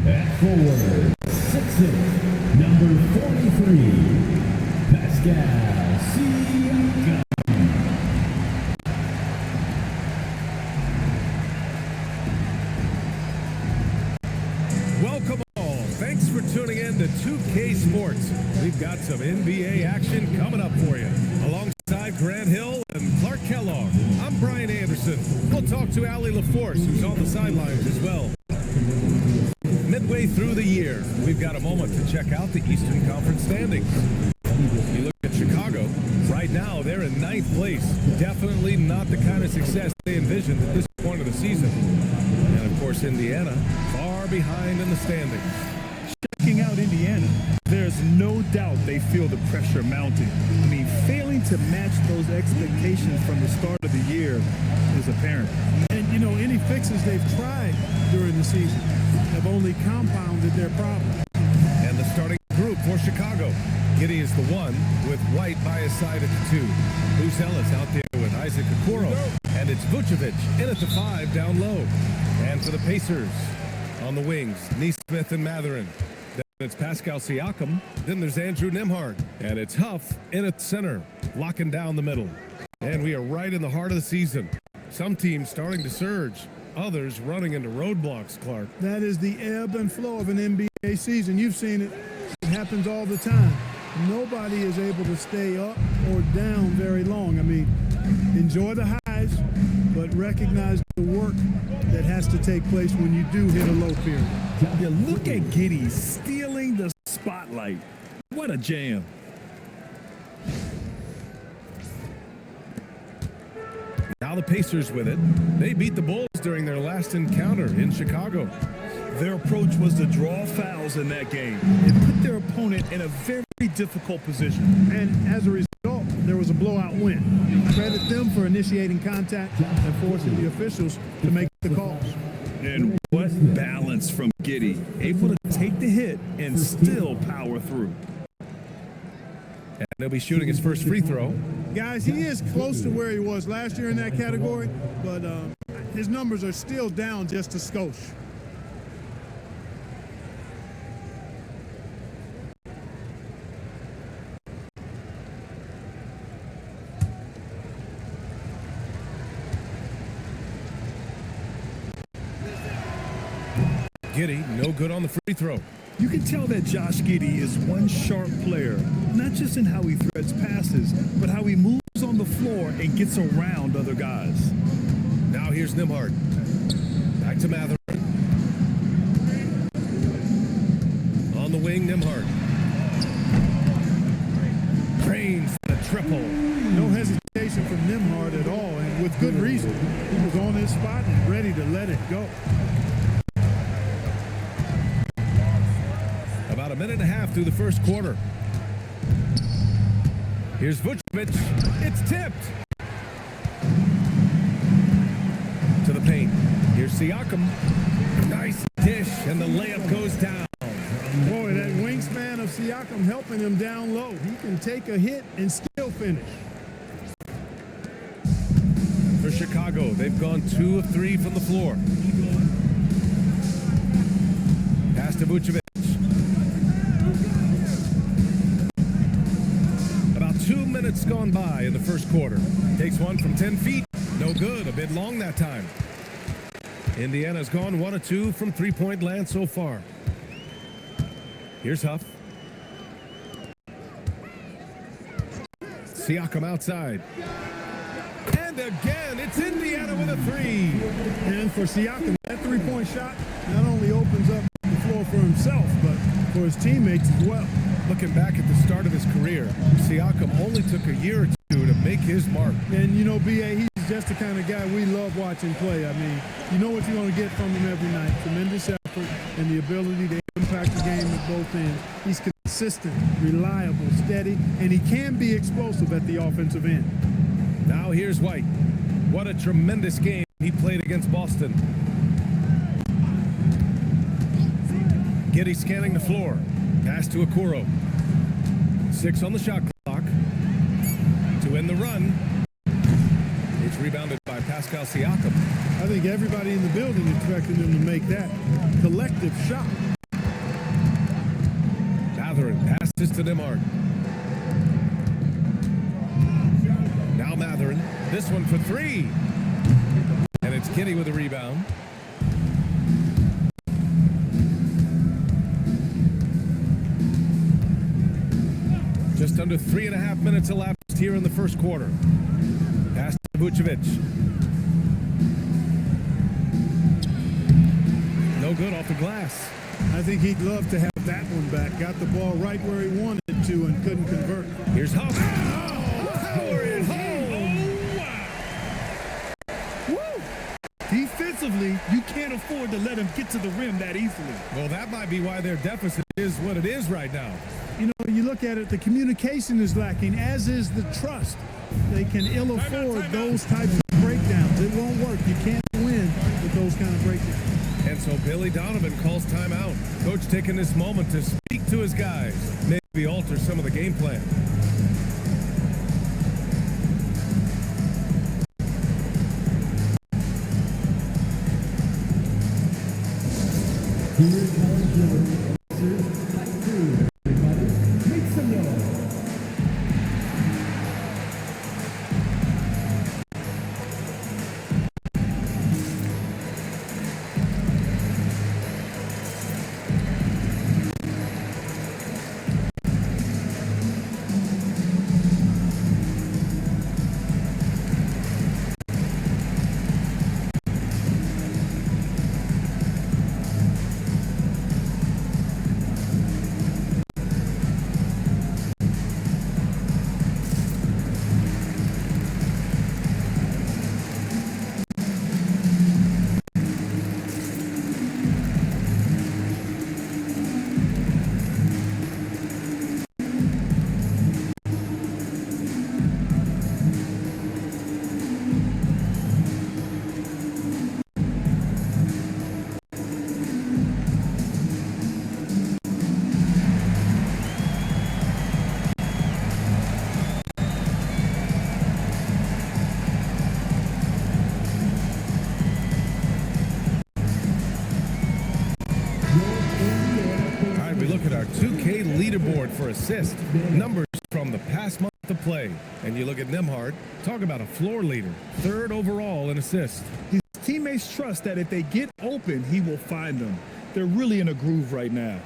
At forward, 6'6", number 43, Pascal Siakam. Welcome all. Thanks for tuning in to 2K Sports. We've got some NBA action coming up for you. Alongside Grant Hill and Clark Kellogg, I'm Brian Anderson. We'll talk to Allie LaForce, who's on the sidelines as well. Midway through the year, we've got a moment to check out the Eastern Conference standings. You look at Chicago, right now they're in 9th place. Definitely not the kind of success they envisioned at this point of the season. And of course, Indiana, far behind in the standings. Checking out Indiana, there's no doubt they feel the pressure mounting. I mean, failing to match those expectations from the start of the year is apparent. And, you know, any fixes they've tried during the season have only compounded their problem. And the starting group for Chicago. Giddey is the 1, with White by his side at the 2. Bruce Ellis out there with Isaac Okoro. And it's Vucevic in at the 5 down low. And for the Pacers, on the wings, Nesmith and Mathurin. Then it's Pascal Siakam. Then there's Andrew Nembhard. And it's Huff in at center, locking down the middle. And we are right in the heart of the season. Some teams starting to surge, others running into roadblocks, Clark. That is the ebb and flow of an NBA season. You've seen it. It happens all the time. Nobody is able to stay up or down very long. I mean, enjoy the highs, but recognize the work that has to take place when you do hit a low period. Yeah, look at Giddey stealing the spotlight. What a jam. Now the Pacers with it. They beat the Bulls during their last encounter in Chicago. Their approach was to draw fouls in that game and put their opponent in a very difficult position. And as a result, there was a blowout win. Credit them for initiating contact and forcing the officials to make the calls. And what balance from Giddey, able to take the hit and still power through. And he'll be shooting his first free throw. Guys, he is close to where he was last year in that category, but his numbers are still down just a skosh. Giddey, no good on the free throw. You can tell that Josh Giddey is one sharp player, not just in how he threads passes, but how he moves on the floor and gets around other guys. Now here's Nembhard. Back to Mathurin. On the wing, Nembhard. Trains the triple. No hesitation from Nembhard at all, and with good reason. He was on his spot and ready to let it go. About a minute and a half through the first quarter. Here's Vucevic. It's tipped. To the paint. Here's Siakam. Nice dish, and the layup goes down. Boy, that wingspan of Siakam helping him down low. He can take a hit and still finish. For Chicago, they've gone 2 of 3 from the floor. Pass to Vucevic. About 2 minutes gone by in the first quarter. Takes one from 10 feet. No good. A bit long that time. Indiana's gone 1 of 2 from three-point land so far. Here's Huff. Siakam outside. And again, it's Indiana with a 3. And for Siakam, that three-point shot not only opens up the floor for himself, but for his teammates as well. Looking back at the start of his career, Siakam only took a year or 2 to make his mark. And, you know, B.A., he's just the kind of guy we love watching play. I mean, you know what you're going to get from him every night. Tremendous effort and the ability to impact the game at both ends. He's consistent, reliable, steady, and he can be explosive at the offensive end. Now here's White. What a tremendous game he played against Boston. Giddey scanning the floor. Pass to Okoro. 6 on the shot clock. To end the run. It's rebounded by Pascal Siakam. I think everybody in the building expected him to make that collective shot. Passes to Nimhart. Now Matherin. This one for three. And it's Kinney with a rebound. Just under 3.5 minutes elapsed here in the first quarter. Pass to Vucevic. No good off the glass. I think he'd love to have that one back. Got the ball right where he wanted to and couldn't convert. Here's Huff. Power it home. Oh, wow. Woo! Defensively, you can't afford to let him get to the rim that easily. Well, that might be why their deficit is what it is right now. You know, you look at it, the communication is lacking, as is the trust. They can ill afford those types of breakdowns. It won't work. You can't win with those kind of breakdowns. And so Billy Donovan calls timeout. Coach taking this moment to speak to his guys, maybe alter some of the game plan. Here comes your answers. Back through, everybody. Make some noise. Look at our 2K leaderboard for assist. Numbers from the past month of play. And you look at Nimhart, talk about a floor leader. 3rd overall in assists. His teammates trust that if they get open, he will find them. They're really in a groove right now.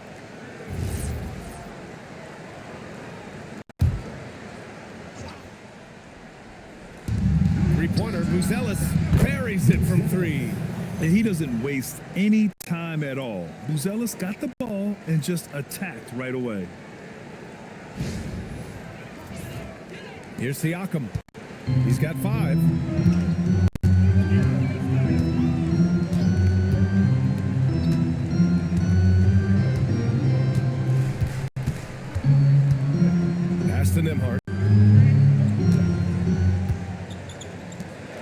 Three-pointer, Buzelis buries it from 3. And he doesn't waste any time at all. Buzelis got the ball and just attacked right away. Here's Siakam. He's got 5. Pass to Nimhart.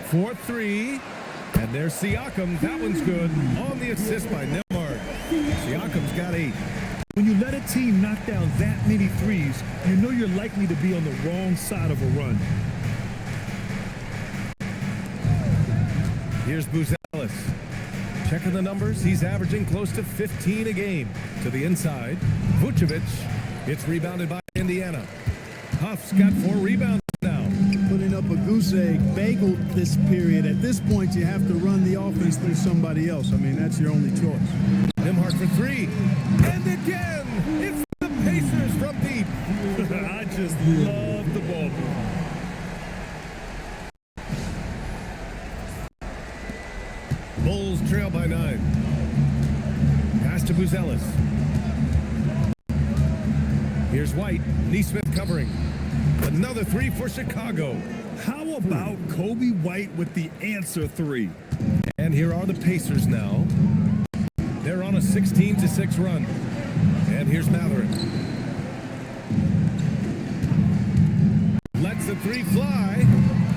4-3. And there's Siakam. That one's good. On the assist by Nimhart. Siakam's got 8. When you let a team knock down that many threes, you know you're likely to be on the wrong side of a run. Here's Buzelis. Checking the numbers. He's averaging close to 15 a game. To the inside. Vucevic. It's rebounded by Indiana. Huff's got 4 rebounds now. Putting up a goose egg, bagel this period. At this point, you have to run the offense through somebody else. I mean, that's your only choice. Nimhart for 3. And again, it's the Pacers from deep. I just love the ball. Bulls trail by 9. Pass to Buzelis. Here's White. Neesmith covering. Another 3 for Chicago. How about Kobe White with the answer 3? And here are the Pacers now. They're on a 16-6 run. And here's Matherin. Lets the 3 fly.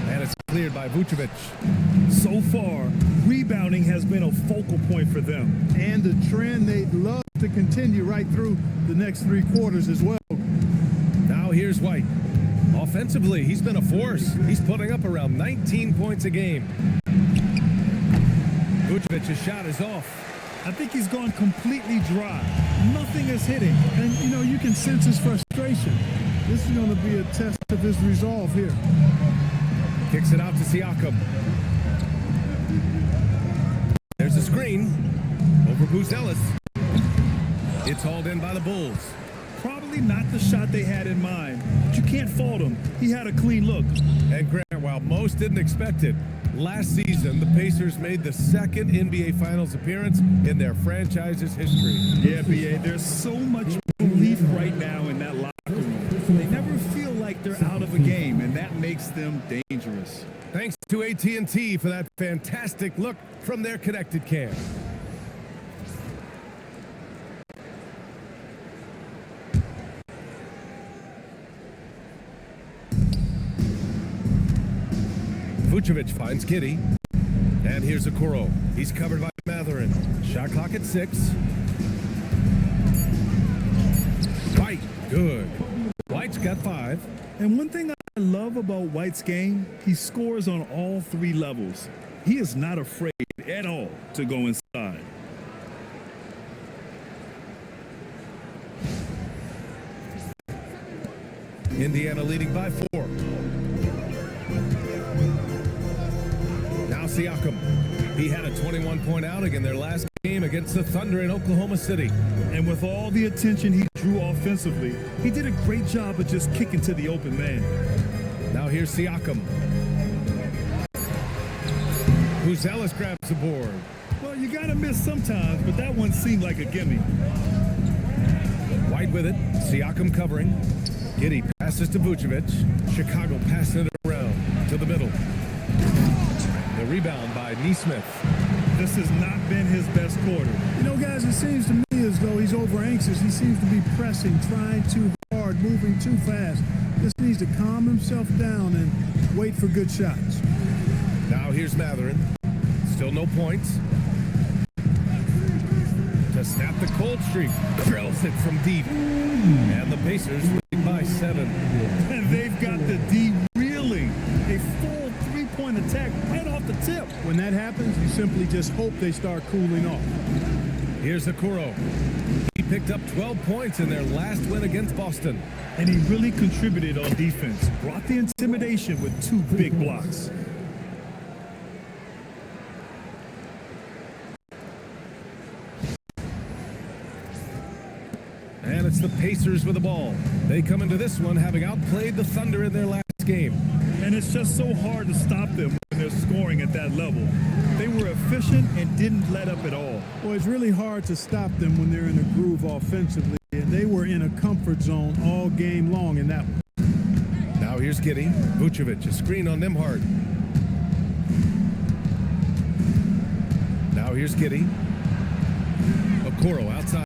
And it's cleared by Vucevic. So far, rebounding has been a focal point for them. And the trend they'd love to continue right through the next 3 quarters as well. Now here's White. Offensively, he's been a force. He's putting up around 19 points a game. Vucevic's shot is off. I think he's gone completely dry. Nothing is hitting. And, you know, you can sense his frustration. This is going to be a test of his resolve here. Kicks it out to Siakam. There's a screen over Bruce Ellis. It's hauled in by the Bulls. Probably not the shot they had in mind, but you can't fault him. He had a clean look. And Grant, while most didn't expect it, last season the Pacers made the second NBA Finals appearance in their franchise's history. Yeah, B.A., there's so much relief right now in that locker room. They never feel like they're out of a game, and that makes them dangerous. Thanks to AT&T for that fantastic look from their connected cam. Vucevic finds Giddey. And here's Okoro. He's covered by Matherin. Shot clock at 6. White, good. White's got 5. And one thing I love about White's game, he scores on all 3 levels. He is not afraid at all to go inside. Indiana leading by 4. Now Siakam. He had a 21-point outing in their last game against the Thunder in Oklahoma City. And with all the attention he drew offensively, he did a great job of just kicking to the open man. Now here's Siakam. Ellis grabs the board. Well, you got to miss sometimes, but that one seemed like a gimme. White with it. Siakam covering. Giddey passes to Vucevic. Chicago passing it around to the middle. The rebound by Nesmith. This has not been his best quarter. You know, guys, it seems to me as though he's over anxious. He seems to be pressing, trying too hard, moving too fast. Just needs to calm himself down and wait for good shots. Now here's Matherin. Still no points. To snap the cold streak. Drills it from deep. And the Pacers lead by 7. And they've got the D reeling. A full three-point attack right off the tip. When that happens, you simply just hope they start cooling off. Here's Okoro. He picked up 12 points in their last win against Boston. And he really contributed on defense. Brought the intimidation with 2 big blocks. And it's the Pacers with the ball. They come into this one having outplayed the Thunder in their last game. And it's just so hard to stop them when they're scoring at that level. They were efficient and didn't let up at all. Well, it's really hard to stop them when they're in a groove offensively, and they were in a comfort zone all game long in that one. Now here's Giddey. Vucevic, a screen on Nembhard. Now here's Giddey. Okoro outside.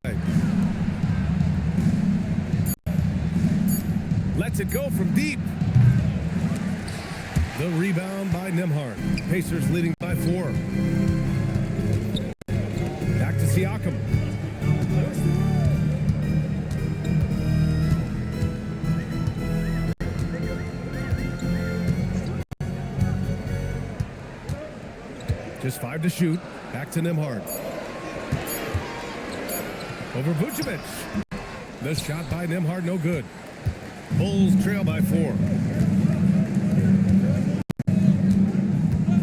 Lets it go from deep. The rebound by Nembhard. Pacers leading by 4. Back to Siakam. Just 5 to shoot. Back to Nembhard. Over Vucevic. The shot by Nembhard, no good. Bulls trail by 4.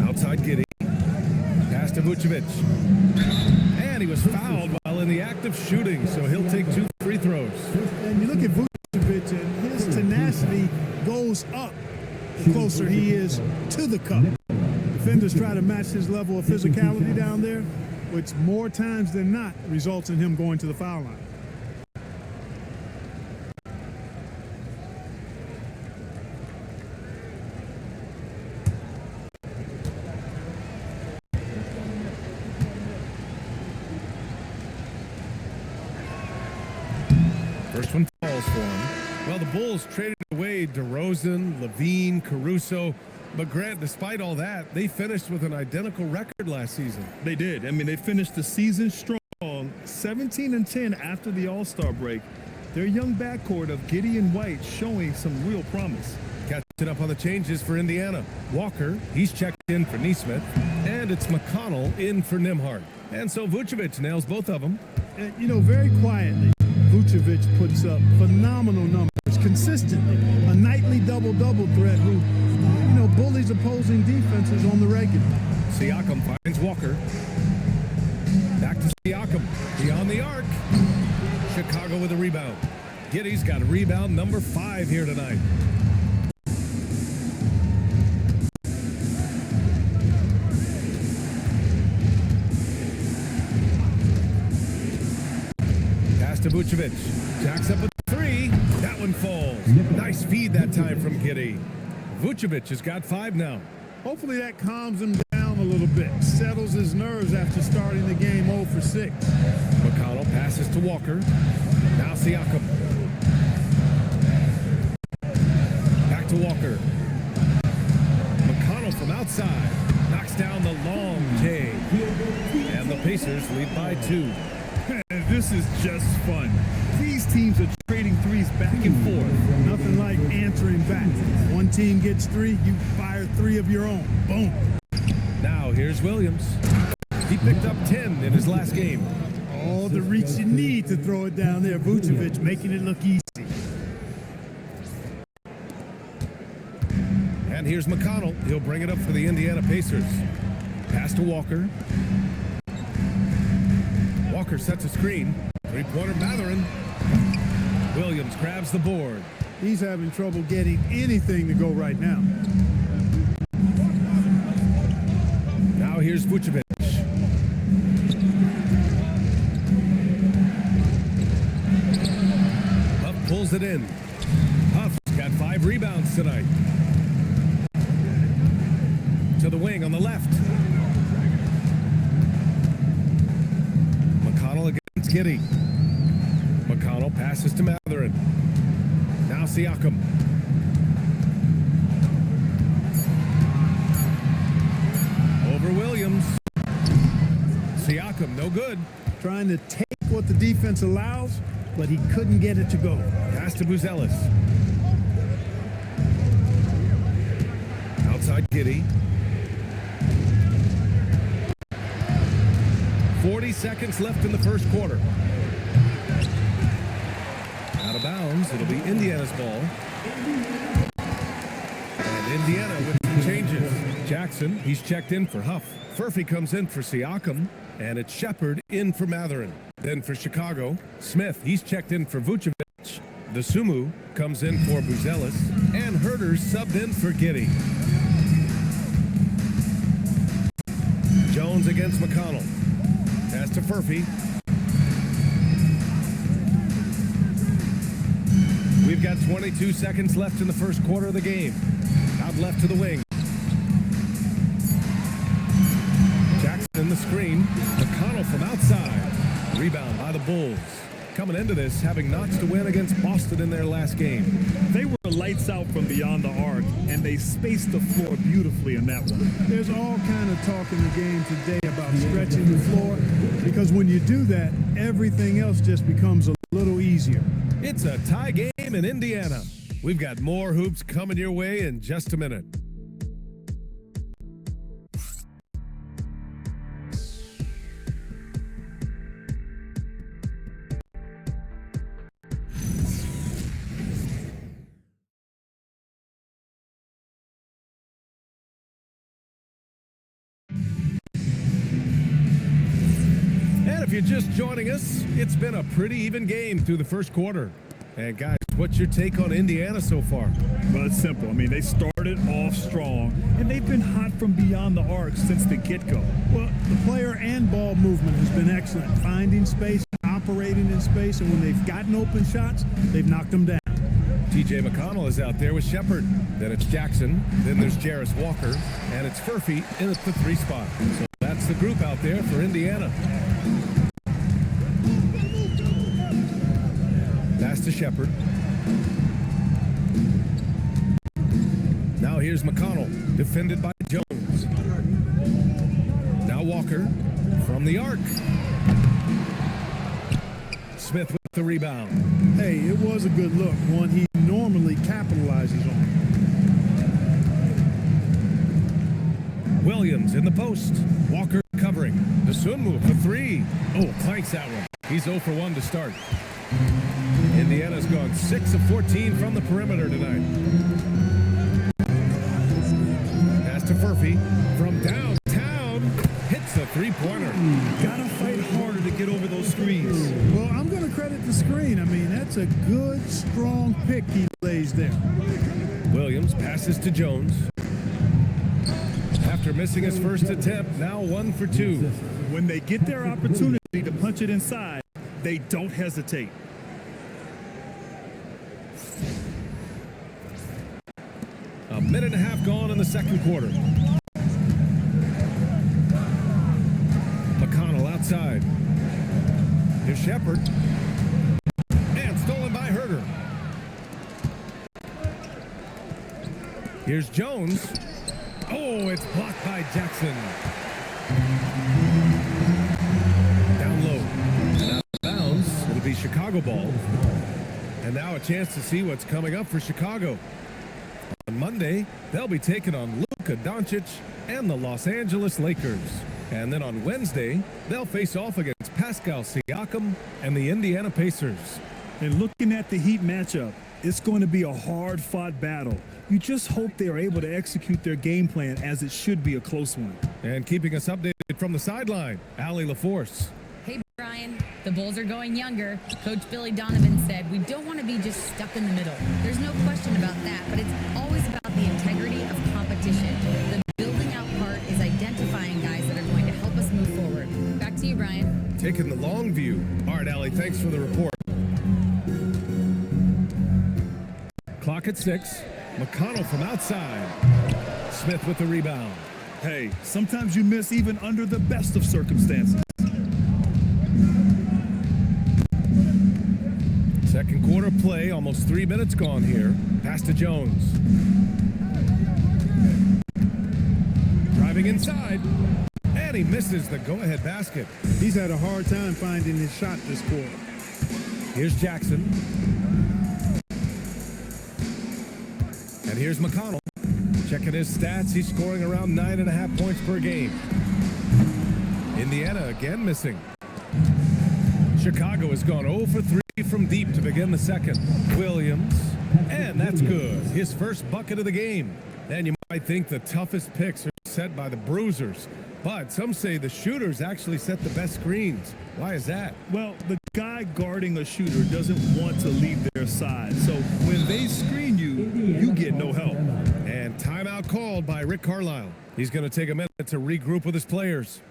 Outside Giddey. Pass to Vucevic. And he was fouled while in the act of shooting, so he'll take 2 free throws. And you look at Vucevic, and his tenacity goes up the closer he is to the cup. Defenders try to match his level of physicality down there, which more times than not results in him going to the foul line. First one falls for him. Well, the Bulls traded away DeRozan, Levine, Caruso. But Grant, despite all that, they finished with an identical record last season. They did. I mean, they finished the season strong, 17-10 after the All-Star break. Their young backcourt of Giddey and White showing some real promise. Catching up on the changes for Indiana. Walker, he's checked in for Nesmith. And it's McConnell in for Nembhard. And so Vucevic nails both of them. And, you know, very quietly, Vucevic puts up phenomenal numbers consistently. A nightly double-double threat who, you know, bullies opposing defenses on the regular. Siakam finds Walker. Back to Siakam. Beyond the arc. Chicago with a rebound. Giddey's got rebound number 5 here tonight. Pass to Vucevic. Jacks up with 3. That one falls. Nice feed that time from Giddey. Vucevic has got 5 now. Hopefully that calms him down a little bit, settles his nerves after starting the game 0 for 6. McConnell passes to Walker. Now Siakam. Back to Walker. McConnell from outside. Knocks down the long J. And the Pacers lead by 2. This is just fun. These teams are trading threes back and forth. Nothing like answering back. One team gets 3, you fire 3 of your own. Boom. Now here's Williams. He picked up 10 in his last game. All the reach you need to throw it down there. Vucevic making it look easy. And here's McConnell. He'll bring it up for the Indiana Pacers. Pass to Walker. Walker sets a screen. 3-pointer Mathurin. Williams grabs the board. He's having trouble getting anything to go right now. Now here's Vucevic. Huff pulls it in. Huff's got 5 rebounds tonight. To the wing on the left. McConnell against Giddey. McConnell passes to Mathurin. Now Siakam. Over Williams. Siakam, no good. Trying to take what the defense allows, but he couldn't get it to go. Pass to Buzelis. Outside Giddey. 40 seconds left in the first quarter. Out of bounds. It'll be Indiana's ball. And Indiana with some changes. Jackson, he's checked in for Huff. Furphy comes in for Siakam. And it's Shepard in for Mathurin. Then for Chicago, Smith, he's checked in for Vucevic. The Sumu comes in for Buzelis. And Herter's subbed in for Giddey. Jones against McConnell. Pass to Furphy. We've got 22 seconds left in the first quarter of the game. Out left to the wing. Jackson in the screen. McConnell from outside. Rebound by the Bulls. Coming into this, having knots to win against Boston in their last game. They were lights out from beyond the arc, and they spaced the floor beautifully in that one. There's all kind of talk in the game today about stretching the floor, because when you do that, everything else just becomes a little easier. It's a tie game in Indiana. We've got more hoops coming your way in just a minute. If you're just joining us, it's been a pretty even game through the first quarter. And guys, what's your take on Indiana so far? Well, it's simple. I mean, they started off strong, and they've been hot from beyond the arc since the get-go. Well, the player and ball movement has been excellent. Finding space, operating in space, and when they've gotten open shots, they've knocked them down. TJ McConnell is out there with Shepard. Then it's Jackson. Then there's Jarris Walker. And it's Furphy in at the 3 spot. So that's the group out there for Indiana. Pass to Shepard. Now here's McConnell, defended by Jones. Now Walker from the arc. Smith with the rebound. Hey, it was a good look, one he normally capitalizes on. Williams in the post. Walker covers. covering. Dosunmu for three. Oh, clanks that one. He's 0 for 1 to start. Indiana's gone 6 of 14 from the perimeter tonight. Pass to Furphy from downtown. Hits a three-pointer. Gotta fight harder to get over those screens. Well, I'm going to credit the screen. I mean, that's a good, strong pick he lays there. Williams passes to Jones. After missing his first attempt, now 1 for 2. When they get their opportunity to punch it inside, they don't hesitate. A minute and a half gone in the second quarter. McConnell outside. Here's Shepard. And stolen by Herter. Here's Jones. Oh, it's blocked by Jackson. Down low. And out of bounds. It'll be Chicago ball. And now a chance to see what's coming up for Chicago. On Monday, they'll be taking on Luka Doncic and the Los Angeles Lakers. And then on Wednesday, they'll face off against Pascal Siakam and the Indiana Pacers. And looking at the Heat matchup, it's going to be a hard-fought battle. You just hope they are able to execute their game plan, as it should be a close one. And keeping us updated from the sideline, Allie LaForce. Hey, Brian. The Bulls are going younger. Coach Billy Donovan said we don't want to be just stuck in the middle. There's no question about that, but it's always about the integrity of competition. The building out part is identifying guys that are going to help us move forward. Back to you, Brian. Taking the long view. All right, Allie, thanks for the report. Clock at 6. McConnell from outside. Smith with the rebound. Hey, sometimes you miss even under the best of circumstances. Second quarter play, almost 3 minutes gone here. Pass to Jones. Driving inside. And he misses the go-ahead basket. He's had a hard time finding his shot this quarter. Here's Jackson. And here's McConnell. Checking his stats, he's scoring around 9.5 points per game. Indiana again missing. Chicago has gone 0 for 3 from deep to begin the second. Williams, and that's good. His first bucket of the game. And you might think the toughest picks are set by the bruisers, but some say the shooters actually set the best screens. Why is that? Well, the guy guarding a shooter doesn't want to leave their side, so when they screen you, you get no help. And timeout called by Rick Carlisle. He's going to take a minute to regroup with his players.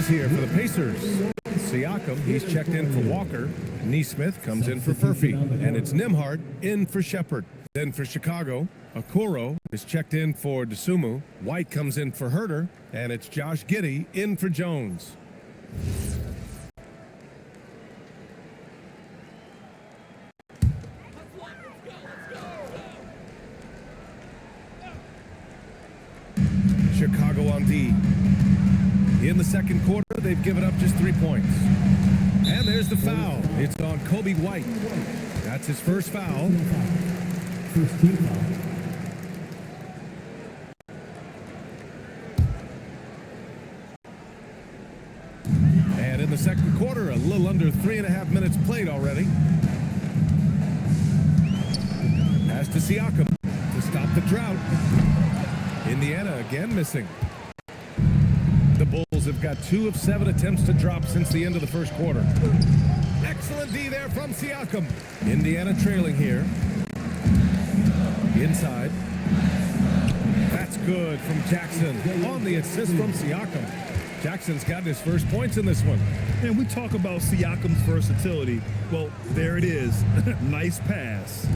Here for the Pacers. Siakam, he's checked in for Walker. Neesmith comes in for Furphy. And it's Nembhard in for Shepard. Then for Chicago, Okoro is checked in for Dosunmu. White comes in for Herter. And it's Josh Giddey in for Jones. Chicago on D. In the second quarter, they've given up just 3 points. And And there's the foul. It's on Kobe White. That's his first foul. First team foul. And in the second quarter, a little under 3.5 minutes played already. Pass to Siakam to stop the drought. Indiana again missing. The Bulls have got 2 of 7 attempts to drop since the end of the first quarter. Excellent D there from Siakam. Indiana trailing here. Inside. That's good from Jackson. On the assist from Siakam. Jackson's gotten his first points in this one. And we talk about Siakam's versatility. Well, there it is. Nice pass.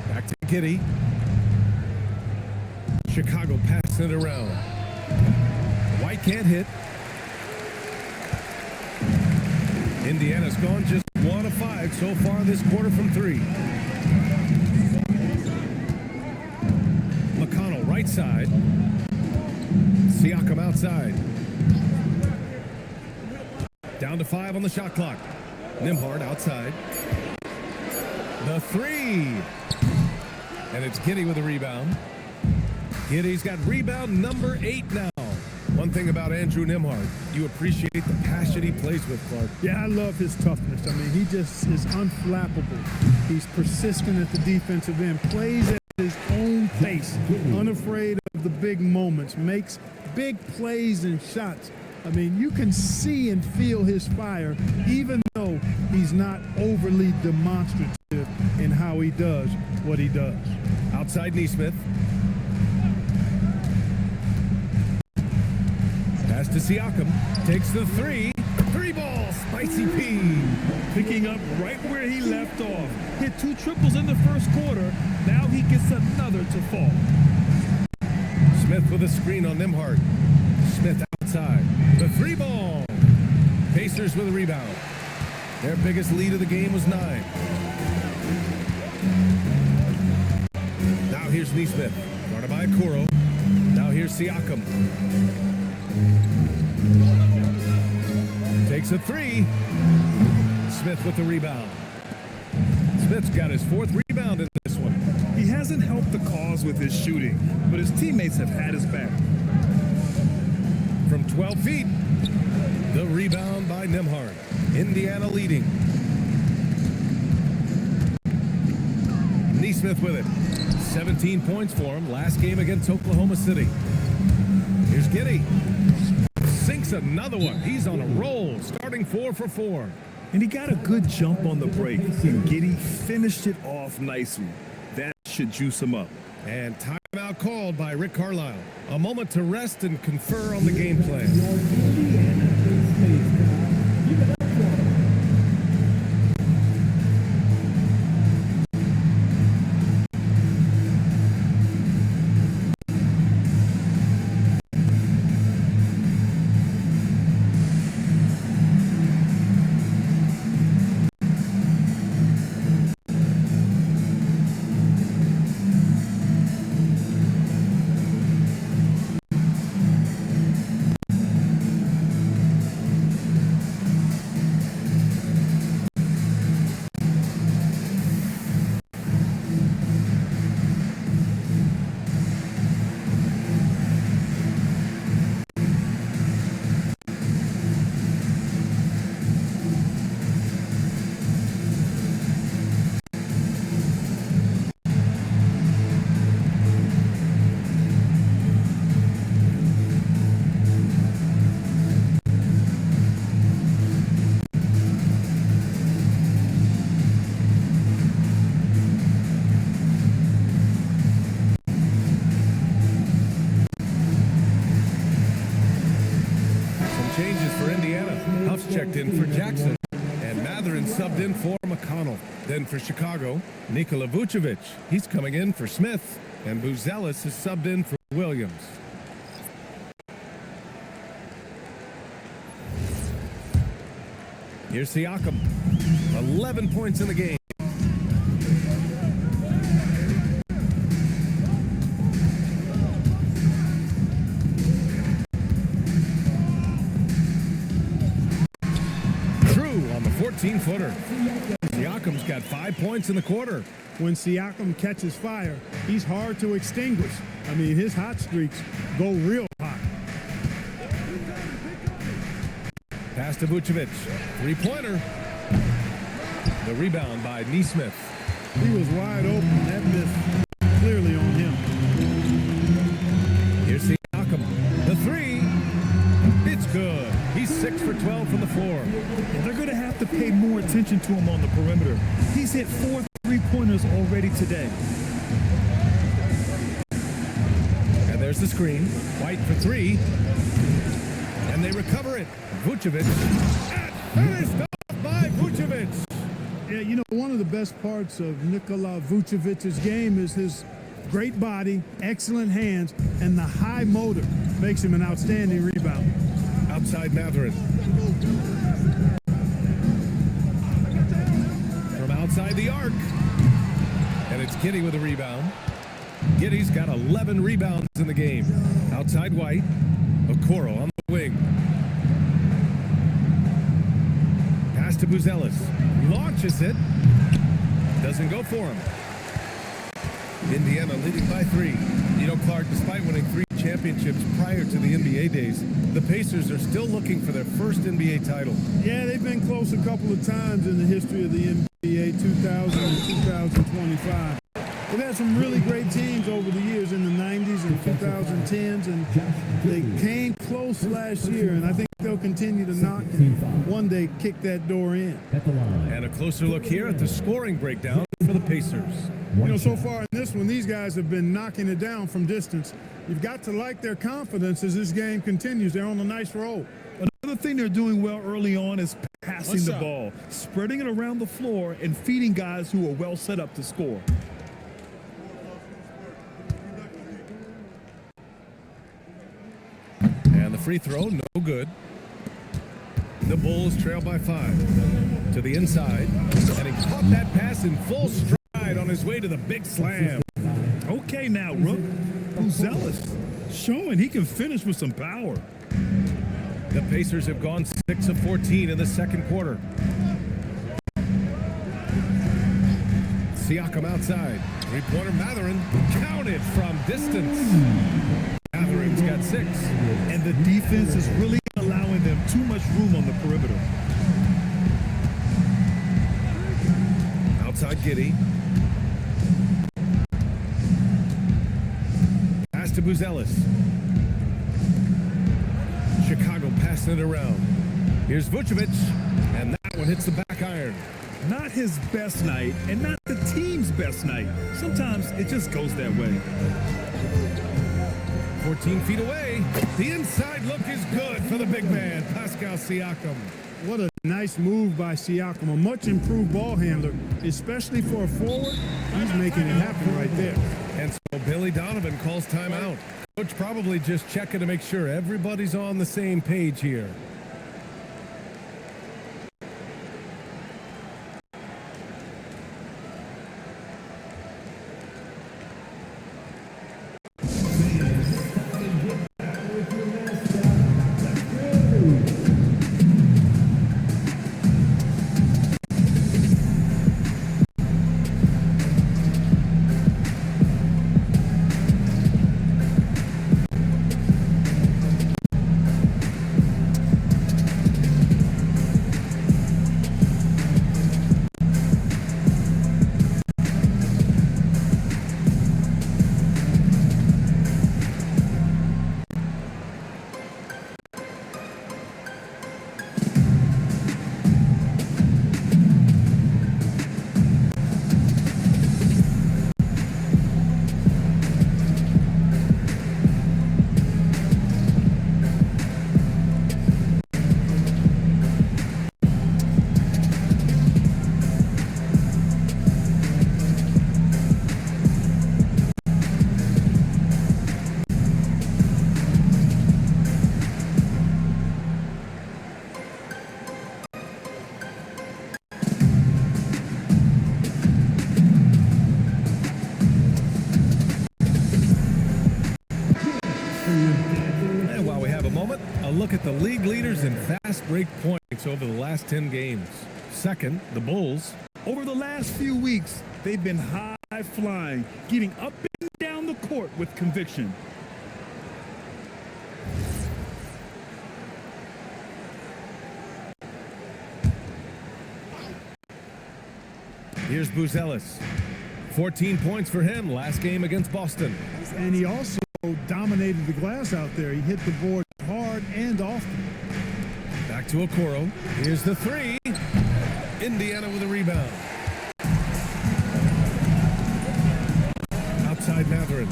Back to Giddey. Chicago passing it around. White can't hit. Indiana's gone just 1 of 5 so far this quarter from 3. McConnell right side. Siakam outside. Down to 5 on the shot clock. Nembhard outside. The 3. And it's Giddey with a rebound. Giddey's got rebound number 8 now. One thing about Andrew Nembhard, you appreciate the passion he plays with, Clark. Yeah, I love his toughness. I mean, he just is unflappable. He's persistent at the defensive end, plays at his own pace, unafraid of the big moments, makes big plays and shots. I mean, you can see and feel his fire, even though he's not overly demonstrative in how he does what he does. Outside Neesmith. Pass to Siakam. Takes the 3. 3-ball. Spicy P. Picking up right where he left off. Hit 2 triples in the first quarter. Now he gets another to fall. Smith with a screen on Nembhard. Smith outside. The 3-ball. Pacers with a rebound. Their biggest lead of the game was 9. Now here's Neesmith. Guarded by Kuro. Now here's Siakam. Takes a 3. Smith with the rebound. Smith's got his 4th rebound in this one. He hasn't helped the cause with his shooting, but his teammates have had his back. From 12 feet, the rebound by Nembhard. Indiana leading. Neesmith with it. 17 points for him last game against Oklahoma City. Here's Giddey. Sinks another one. He's on a roll, starting 4 for 4. And he got a good jump on the break. And Giddey finished it off nicely. That should juice him up. And timeout called by Rick Carlisle. A moment to rest and confer on the game plan. Changes for Indiana. Huff's checked in for Jackson. And Matherin subbed in for McConnell. Then for Chicago, Nikola Vucevic. He's coming in for Smith. And Buzelis is subbed in for Williams. Here's Siakam. 11 points in the game. Drew 14-footer. Siakam's got 5 points in the quarter. When Siakam catches fire, he's hard to extinguish. I mean, his hot streaks go real hot. Pass to Vucevic. Three-pointer. The rebound by Nesmith. He was wide open. That miss clearly on him. Here's Siakam. The three. It's good. He's 6 for 12 from the floor. And they're going to have to pay more attention to him on the perimeter. He's hit 4 three-pointers already today. And there's the screen. White for three. And they recover it. Vucevic. And finished off by Vucevic. Yeah, you know, one of the best parts of Nikola Vucevic's game is his great body, excellent hands, and the high motor makes him an outstanding rebounder. Outside Matherin. From outside the arc. And it's Giddey with a rebound. Giddey's got 11 rebounds in the game. Outside White. Okoro on the wing. Pass to Buzelis. Launches it. Doesn't go for him. Indiana leading by 3. You know, Clark, despite winning 3 championships prior to the NBA days, the Pacers are still looking for their first NBA title. Yeah, they've been close a couple of times in the history of the NBA, 2000 and 2025. They've had some really great teams over the years in the 90s and 2010s, and they came close last year, and I think they'll continue to knock and one day kick that door in. And a closer look here at the scoring breakdown for the Pacers. You know, so far in this one, these guys have been knocking it down from distance. You've got to like their confidence as this game continues. They're on a nice roll. Another thing they're doing well early on is passing the ball, spreading it around the floor, and feeding guys who are well set up to score. And the free throw, no good. The Bulls trail by 5. To the inside. And he caught that pass in full stride on his way to the big slam. Okay now, Rook. Buzelis showing he can finish with some power. The Pacers have gone 6 of 14 in the second quarter. Siakam outside. Three-pointer Matherin counted from distance. Matherin's got 6. And the defense is really allowing them too much room on the perimeter. Outside Giddey. Pass to Buzelis. Chicago passing it around. Here's Vucevic, and that one hits the back iron. Not his best night, and not the team's best night. Sometimes it just goes that way. 14 feet away. The inside look is good for the big man, Pascal Siakam. What a nice move by Siakam, a much improved ball handler, especially for a forward. He's making it happen right there. And so Billy Donovan calls timeout. Coach probably just checking to make sure everybody's on the same page here. And while we have a moment, a look at the league leaders in fast break points over the last 10 games. Second, the Bulls. Over the last few weeks, they've been high flying, getting up and down the court with conviction. Here's Buzelis. 14 points for him last game against Boston. And he also dominated the glass out there. He hit the board hard and often. Back to Okoro. Here's the three. Indiana with a rebound. Outside Matherin.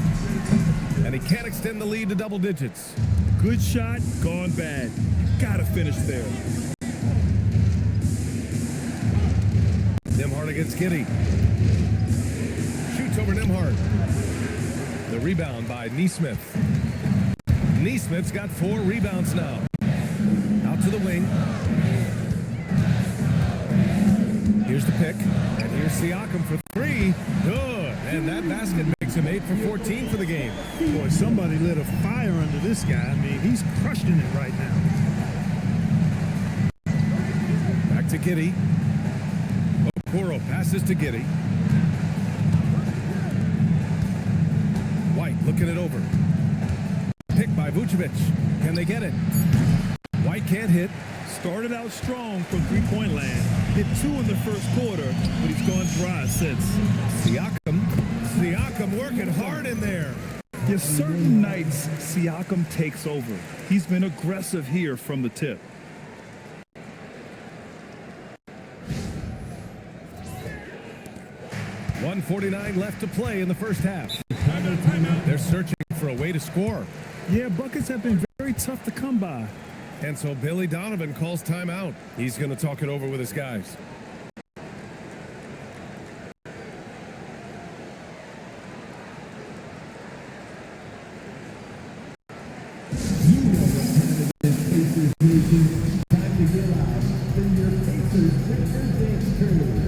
And he can't extend the lead to double digits. Good shot, gone bad. Gotta finish there. Nembhard against Giddey. Shoots over Nembhard. The rebound by Nesmith. Nesmith's got 4 rebounds now. Out to the wing. Here's the pick. And here's Siakam for 3. Good. And that basket makes him 8 for 14 for the game. Boy, somebody lit a fire under this guy. I mean, he's crushing it right now. Back to Giddey. Okoro passes to Giddey. White looking it over. Picked by Vucevic. Can they get it? White can't hit. Started out strong from three-point land. Hit 2 in the first quarter, but he's gone dry since. Siakam working hard in there. There's certain nights Siakam takes over. He's been aggressive here from the tip. .149 left to play in the first half. They're searching for a way to score. Yeah, buckets have been very tough to come by. And so Billy Donovan calls timeout. He's going to talk it over with his guys. Time to get out for your Pacers Winter Dance Tournament.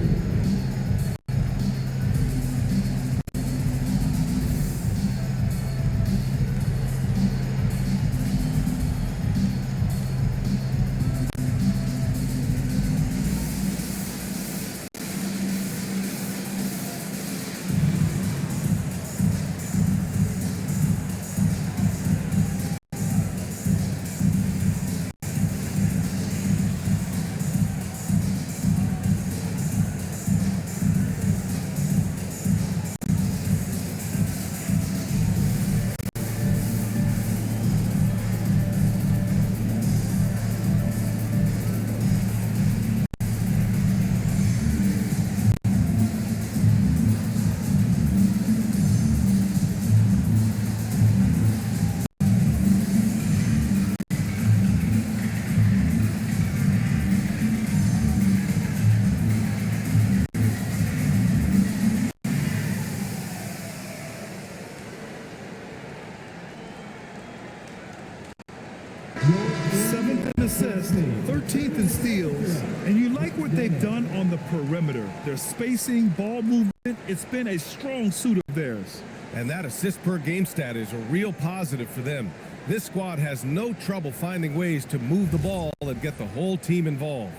Assists, 13th in steals, and you like what they've done on the perimeter. Their spacing, ball movement, it's been a strong suit of theirs. And that assist per game stat is a real positive for them. This squad has no trouble finding ways to move the ball and get the whole team involved.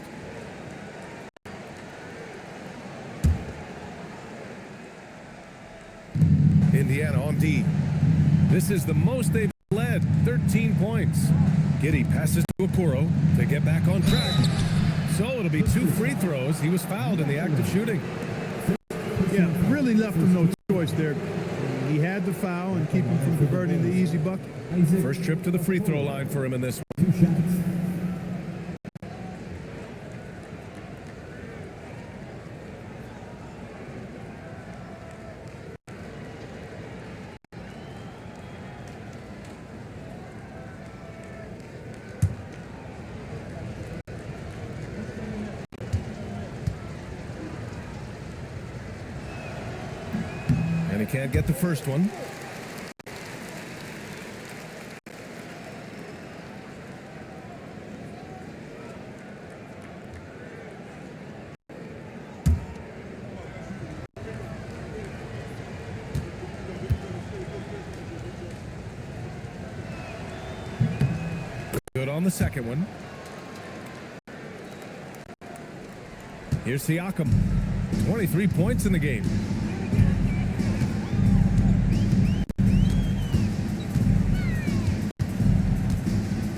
Indiana on D. This is the most they've led, 13 points. Giddey passes to Okoro to get back on track. So it'll be 2 free throws. He was fouled in the act of shooting. Yeah, really left him no choice there. He had the foul and keep him from converting the easy bucket. First trip to the free throw line for him in this one. 2 shots. And he can't get the first one. Good on the second one. Here's Siakam. 23 points in the game.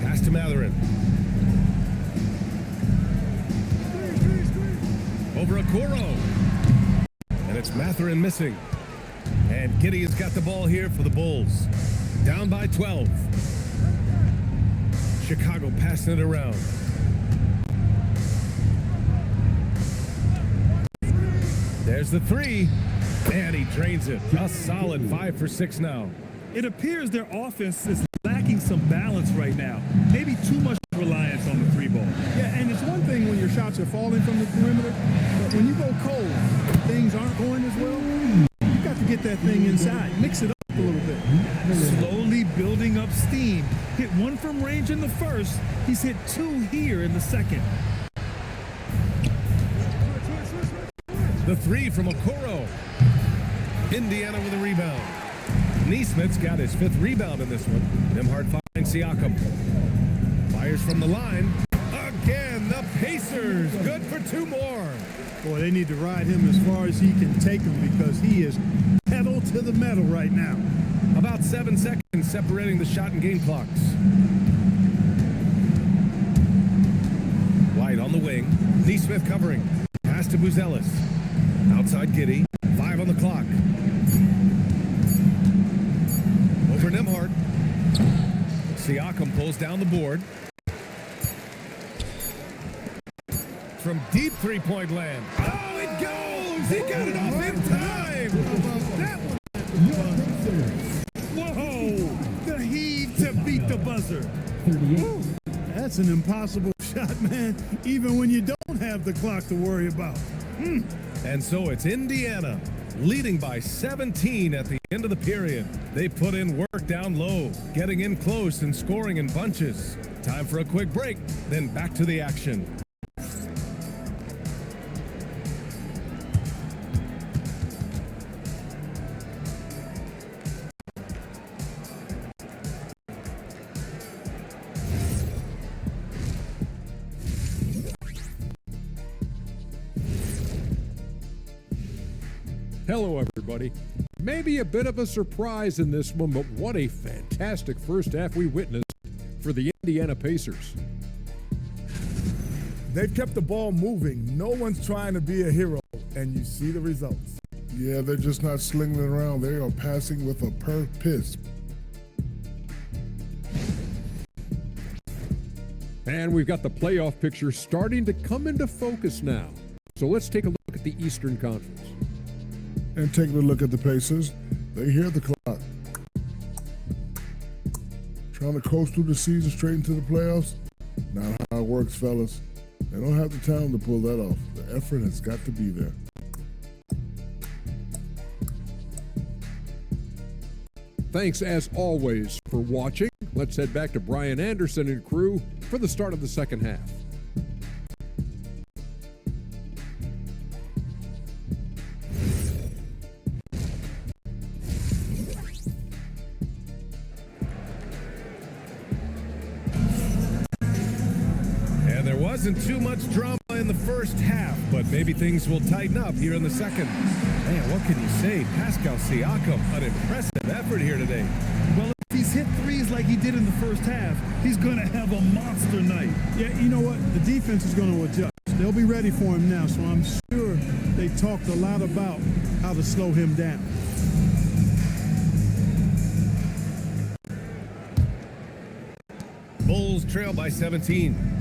Pass to Mathurin. Over Okoro. And it's Mathurin missing. And Giddey has got the ball here for the Bulls. Down by 12. Chicago passing it around. There's the three. And he drains it. A solid 5 for 6 now. It appears their offense is lacking some balance right now. Maybe too much reliance on the three ball. Yeah, and it's one thing when your shots are falling from the perimeter, but when you go cold, things aren't going as well. You got to get that thing inside, mix it up a little bit. Slowly building up steam. Hit one from range in the first. He's hit 2 here in the second. The three from Okoro. Indiana with a rebound. Neesmith's got his 5th rebound in this one. Nembhard finds Siakam. Fires from the line. Again, the Pacers. Good for 2 more. Boy, they need to ride him as far as he can take him because he is pedal to the metal right now. About 7 seconds separating the shot and game clocks. White on the wing. Neesmith covering. Pass to Buzelis. Outside Giddey. 5 on the clock. Over Nembhard. Siakam pulls down the board. From deep three-point land. Oh, it goes! He got it off in time! That one. Whoa! The heave to beat the buzzer. 38. That's an impossible shot, man, even when you don't have the clock to worry about. And so it's Indiana leading by 17 at the end of the period. They put in work down low, getting in close and scoring in bunches. Time for a quick break, then back to the action. Hello, everybody. Maybe a bit of a surprise in this one, but what a fantastic first half we witnessed for the Indiana Pacers. They've kept the ball moving. No one's trying to be a hero, and you see the results. Yeah, they're just not slinging it around. They are passing with a purpose. And we've got the playoff picture starting to come into focus now. So let's take a look at the Eastern Conference. And taking a look at the Pacers, they hear the clock. Trying to coast through the season straight into the playoffs? Not how it works, fellas. They don't have the talent to pull that off. The effort has got to be there. Thanks, as always, for watching. Let's head back to Brian Anderson and crew for the start of the second half. Wasn't too much drama in the first half, but maybe things will tighten up here in the second. Man, what can you say? Pascal Siakam, an impressive effort here today. Well, if he's hit threes like he did in the first half, he's going to have a monster night. Yeah, you know what? The defense is going to adjust. They'll be ready for him now, so I'm sure they talked a lot about how to slow him down. Bulls trail by 17.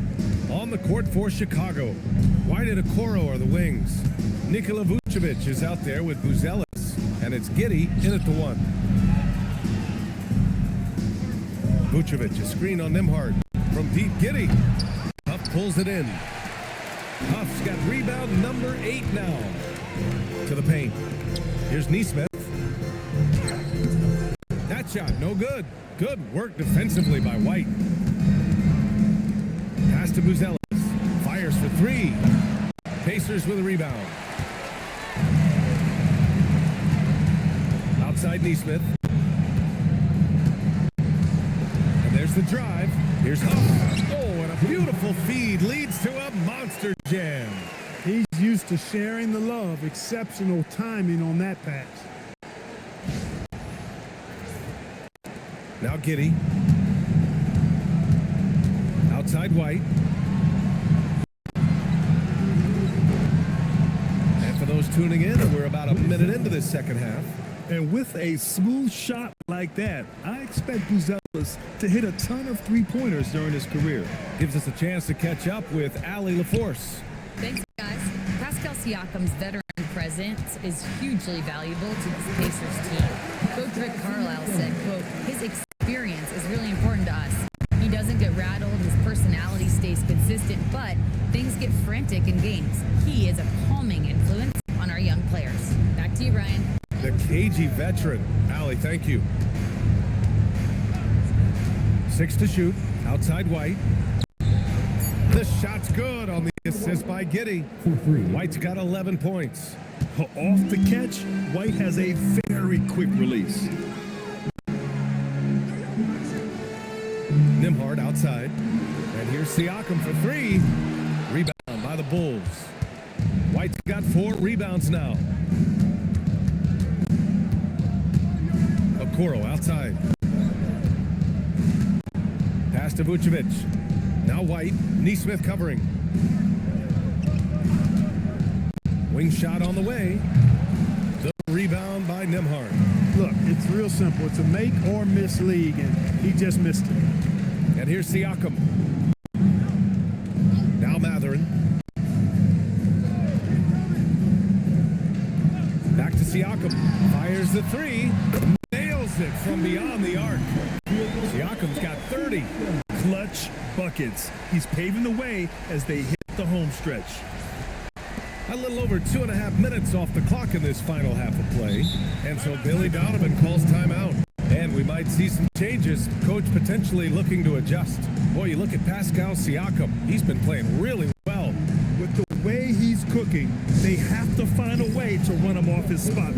On the court for Chicago, White and Okoro are the wings. Nikola Vucevic is out there with Buzelis, and it's Giddey in at the 1. Vucevic, a screen on Nembhard. From deep, Giddey. Huff pulls it in. Huff's got rebound number 8 now. To the paint. Here's Neesmith. That shot, no good. Good work defensively by White. Pass to Buzelis. Fires for 3. Pacers with a rebound. Outside Neesmith. And there's the drive. Here's Huff. Oh, and a beautiful feed leads to a monster jam. He's used used to sharing the love. Exceptional timing on that pass. Now Giddey. Outside White. And for those tuning in, we're about a minute into this second half. And with a smooth shot like that, I expect Buzelis to hit a ton of three-pointers during his career. Gives us a chance to catch up with Allie LaForce. Thanks, guys. Pascal Siakam's veteran presence is hugely valuable to this Pacers team. Coach Rick Carlisle said, quote, his experience is really important to us. He doesn't get rattled, his personality stays consistent, but things get frantic in games. He is a calming influence on our young players. Back to you, Ryan. The cagey veteran. Allie, thank you. 6 to shoot. Outside White. The shot's good on the assist by Giddey. White's got 11 points. Off the catch, White has a very quick release. Nembhard outside. And here's Siakam for 3. Rebound by the Bulls. White's got 4 rebounds now. Okoro outside. Pass to Vucevic. Now White. Nesmith covering. Wing shot on the way. The rebound by Nembhard. Look, it's real simple. It's a make or miss league, and he just missed it. And here's Siakam. Now Matherin. Back to Siakam. Fires the 3. Nails it from beyond the arc. Siakam's got 30. Clutch buckets. He's paving the way as they hit the home stretch. A little over 2.5 minutes off the clock in this final half of play. And so Billy Donovan calls timeout. And we might see some changes. Coach potentially looking to adjust. Boy, you look at Pascal Siakam. He's been playing really well. With the way he's cooking, they have to find a way to run him off his spot.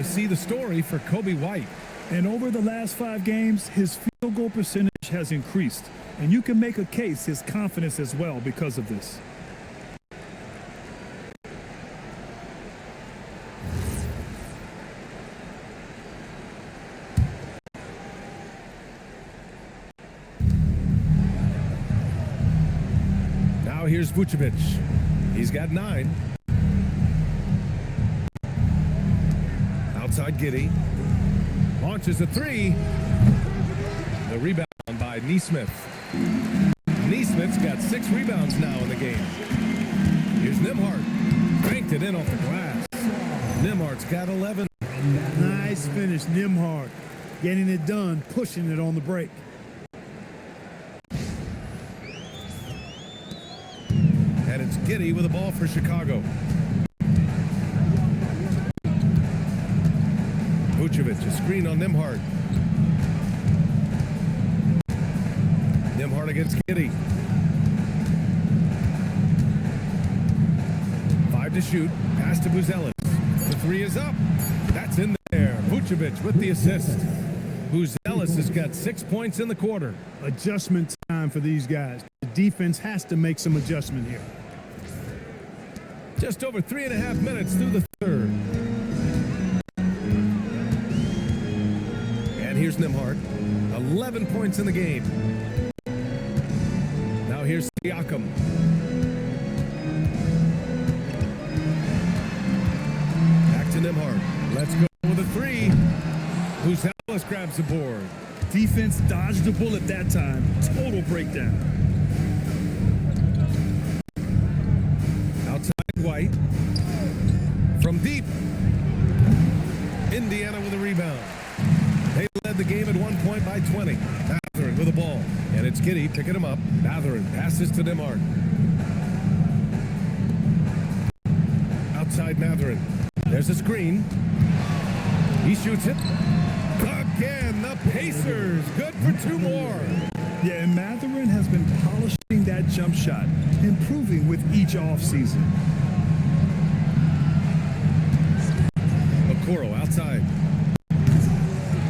See the story for Kobe White. And over the last 5 games, his field goal percentage has increased. And you can make a case his confidence as well because of this. Now here's Vucevic. He's got 9. Outside Giddey. Launches a 3. The rebound by Nesmith. Nesmith's got 6 rebounds now in the game. Here's Nembhard. Banked it in off the glass. Nembhard's got 11. Nice finish, Nembhard. Getting it done, pushing it on the break. And it's Giddey with the ball for Chicago. Vucevic, a screen on Nembhard. Nembhard against Giddey. 5 to shoot. Pass to Buzelis. The 3 is up. That's in there. Vucevic with the assist. Buzelis has got 6 points in the quarter. Adjustment time for these guys. The defense has to make some adjustment here. Just over 3.5 minutes through the third. And here's Nembhard. 11 points in the game. Now here's Siakam. Back to Nembhard. Let's go with a three. Buzelis grabs the board. Defense dodged the bullet that time. Total breakdown. Outside White. From deep. Indiana with a rebound. They led the game at one point by 20. Mathurin with the ball. And it's Giddey picking him up. Mathurin passes to Nembhard. Outside Mathurin. There's a screen. He shoots it. Again, the Pacers. Good for two more. Yeah, and Mathurin has been polishing that jump shot, improving with each offseason. Okoro outside.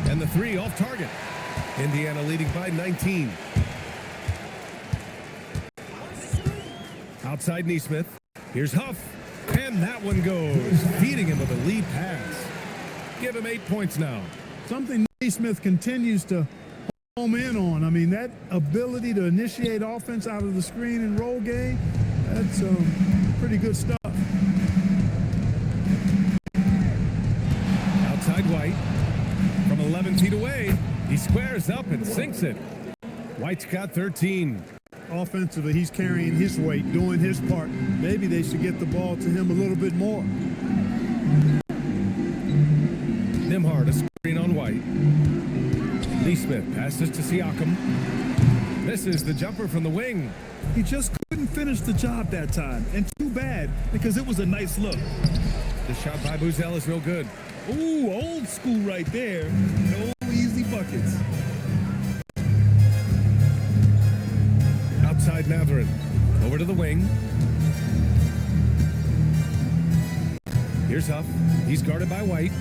And the three off target. Indiana leading by 19. Outside Nesmith. Here's Huff. And that one goes. Feeding him with a lead pass. Give him 8 points now. Something Nesmith continues to home in on. I mean, that ability to initiate offense out of the screen and roll game, that's pretty good stuff. Outside White. From 11 feet away, he squares up and sinks it. White's got 13. Offensively, he's carrying his weight, doing his part. Maybe they should get the ball to him a little bit more. Nembhard, a screen on White. Nesmith passes to Siakam. Misses the jumper from the wing. He just couldn't finish the job that time. And too bad, because it was a nice look. The shot by Buzelis is no good. Ooh, old school right there. No easy buckets. Outside Mathurin. Over to the wing. Here's Huff. He's guarded by White.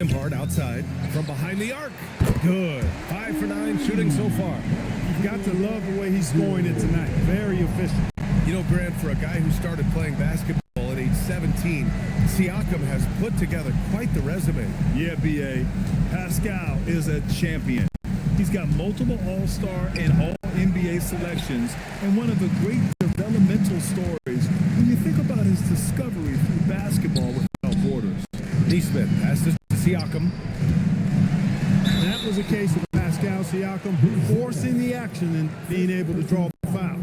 Nembhard outside. From behind the arc. Good. 5 for 9 shooting so far. You've got to love the way he's scoring it tonight. Very efficient. You know, Grant, for a guy who started playing basketball at age 17, Siakam has put together quite the resume. Yeah, B.A. Pascal is a champion. He's got multiple All-Star and All-NBA selections, and one of the great developmental stories when you think about his discovery through basketball without borders. Nesmith passes to Siakam. That was a case of Pascal Siakam forcing the action and being able to draw the foul.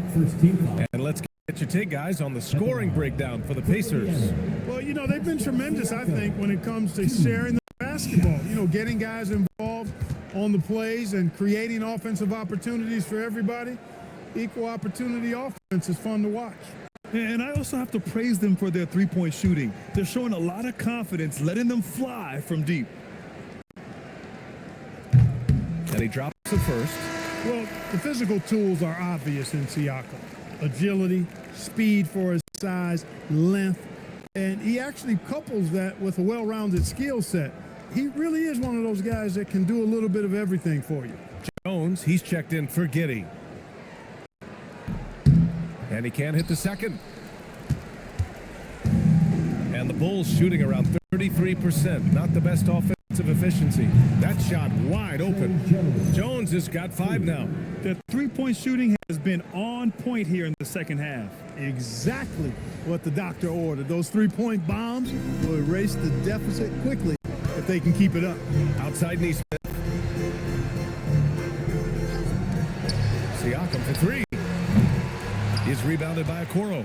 And let's get your take, guys, on the scoring breakdown for the Pacers. Well, you know, they've been tremendous, I think, when it comes to sharing the basketball. You know, getting guys involved on the plays and creating offensive opportunities for everybody. Equal opportunity offense is fun to watch. And I also have to praise them for their three-point shooting. They're showing a lot of confidence, letting them fly from deep. And he drops the first. Well, the physical tools are obvious in Siakam. Agility, speed for his size, length, and he actually couples that with a well-rounded skill set. He really is one of those guys that can do a little bit of everything for you. Jones, he's checked in for Giddey. And he can't hit the second. And the Bulls shooting around 33%. Not the best offensive efficiency. That shot wide open. Jones has got 5 now. The three-point shooting has been on point here in the second half. Exactly what the doctor ordered. Those three-point bombs will erase the deficit quickly if they can keep it up. Outside Nesmith. Siakam for 3. He's rebounded by Okoro.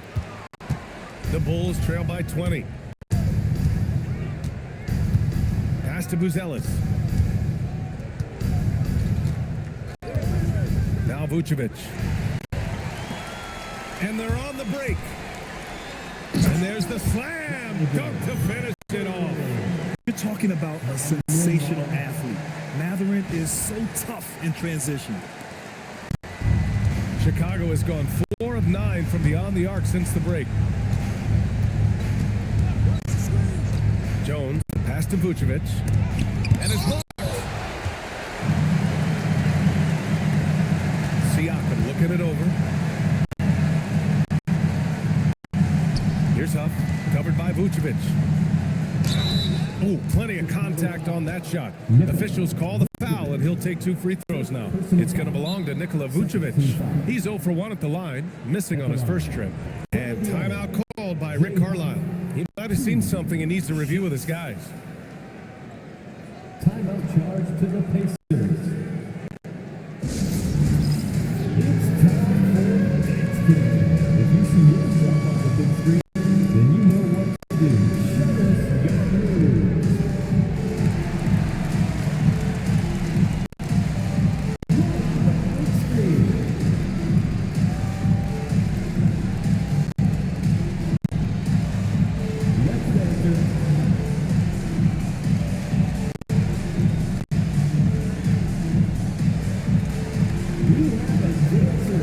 The Bulls trail by 20. Pass to Buzelis. Now Vucevic. And they're on the break. And there's the slam dunk to finish it off. You're talking about a sensational athlete. Mathurin is so tough in transition. Chicago has gone 4 of 9 from beyond the arc since the break. Jones, pass to Vucevic. And it's blocked. Siakam looking it over. Here's Here's Huff, covered by Vucevic. Oh, plenty of contact on that shot. Officials call the foul, and he'll take 2 free throws now. It's going to belong to Nikola Vucevic. He's 0 for 1 at the line, missing on his first trip. And timeout called by Rick Carlisle. He might have seen something and needs to review with his guys. Timeout charge to the Pacers. It's time for the next game. If you see yourself on the big screen, then you know what to do. Show us your moves. Let's enter. We have a dancer.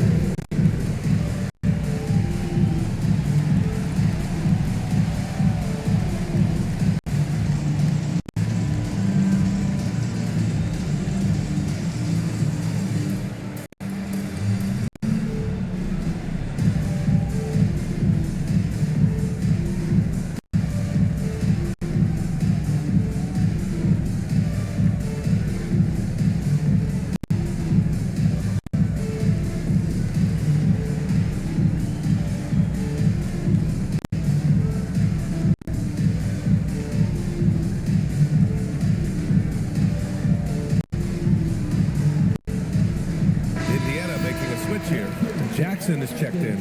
Indiana making a switch here. Jackson is checked in.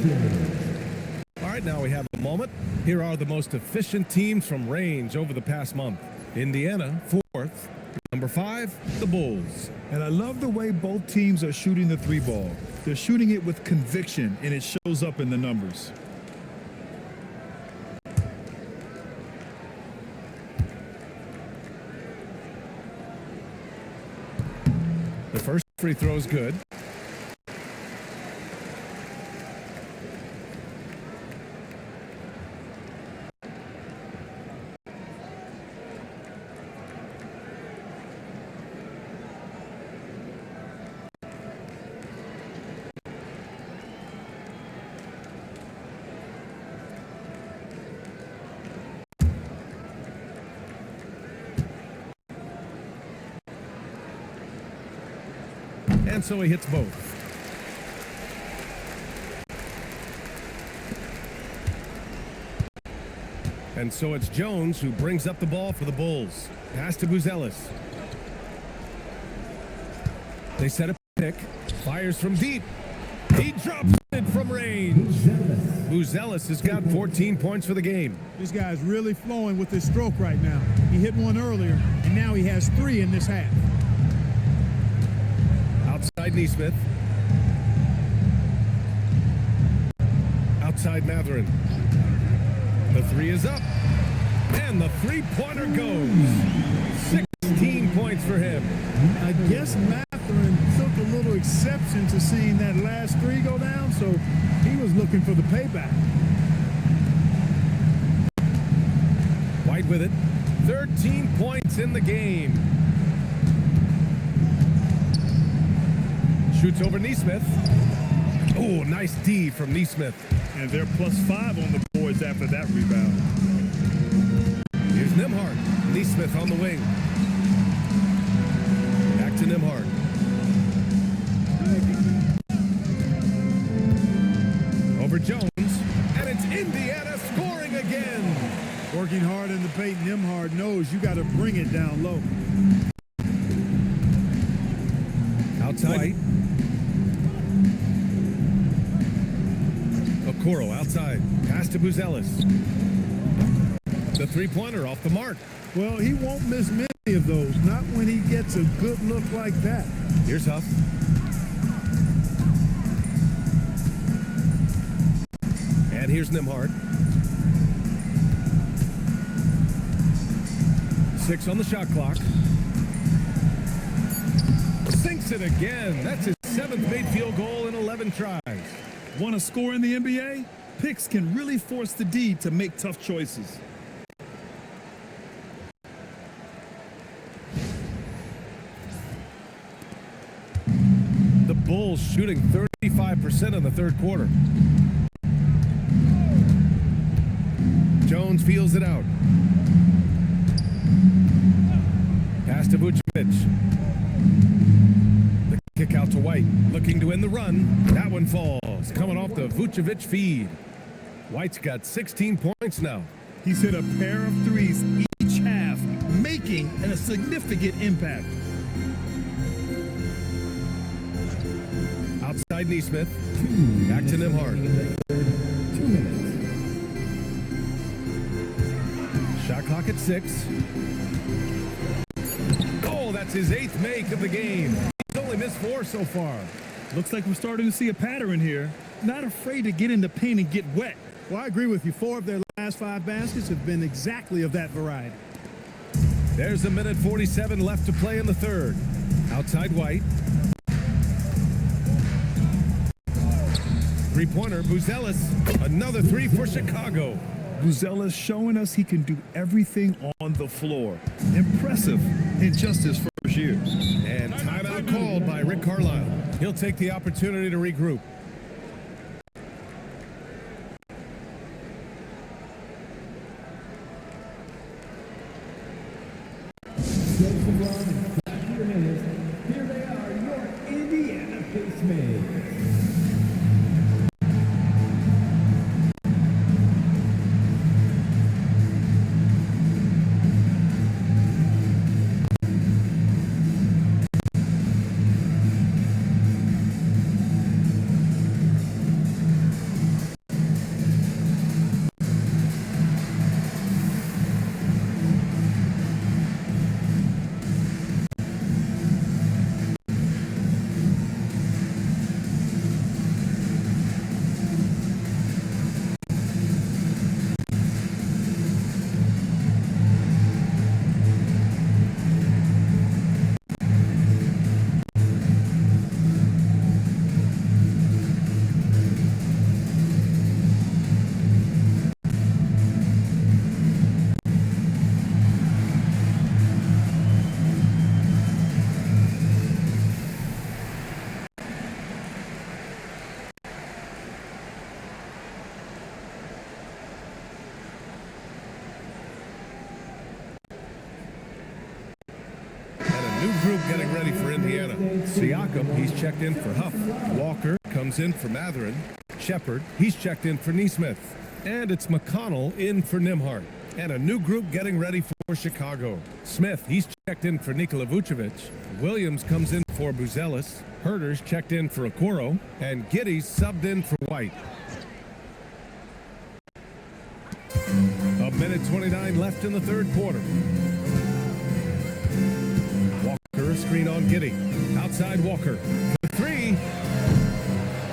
All right, now we have a moment. Here are the most efficient teams from range over the past month. Indiana, 4th. Number 5, the Bulls. And I love the way both teams are shooting the 3 ball. They're shooting it with conviction, and it shows up in the numbers. The first free throw is good. And so he hits both. And so it's Jones who brings up the ball for the Bulls. Pass to Buzelis. They set a pick. Fires from deep. He drops it from range. Buzelis has got 14 points for the game. This guy's really flowing with his stroke right now. He hit one earlier, and now he has 3 in this half. Outside Neesmith. Outside Matherin. The 3 is up. And the 3-pointer goes. 16 points for him. I guess Matherin took a little exception to seeing that last 3 go down, so he was looking for the payback. White with it. 13 points in the game. Shoots over Neesmith. Oh, nice D from Neesmith. And they're +5 on the boards after that rebound. Here's Nembhard. Neesmith on the wing. Back to Nembhard. Over Jones. And it's Indiana scoring again. Working hard in the paint, Nembhard knows you got to bring it down low. Outside. White. Okoro outside. Pass to Buzelis. The 3-pointer off the mark. Well, he won't miss many of those, not when he gets a good look like that. Here's Huff. And here's Nembhard. 6 on the shot clock. Sinks it again. That's his 7th made field goal in 11 tries. Want to score in the NBA? Picks can really force the D to make tough choices. The Bulls shooting 35% in the third quarter. Jones feels it out. Pass to Vucevic. The kick out to White. Looking to end the run. That one falls. Coming off the Vucevic feed. White's got 16 points now. He's hit a pair of threes each half, making a significant impact. Outside Neesmith. Back to Nembhard. 2 minutes. Shot clock at 6. Oh, that's his 8th make of the game. He's only missed 4 so far. Looks like we're starting to see a pattern here. Not afraid to get in the paint and get wet. Well, I agree with you. 4 of their last 5 baskets have been exactly of that variety. There's a minute 47 left to play in the third. Outside White. Three-pointer, Buzelis. Another 3 for Chicago. Buzelis showing us he can do everything on the floor. Impressive in just his first year. And timeout called by Rick Carlisle. He'll take the opportunity to regroup. Here they are, your Indiana Pacemates. New group getting ready for Indiana. Siakam, he's checked in for Huff. Walker comes in for Matherin. Shepard, he's checked in for Neesmith. And it's McConnell in for Nembhard. And a new group getting ready for Chicago. Smith, he's checked in for Nikola Vucevic. Williams comes in for Buzelis. Herter's checked in for Okoro. And Giddey's subbed in for White. A minute 29 left in the third quarter. Walker, a screen on Giddey. Outside Walker. For 3.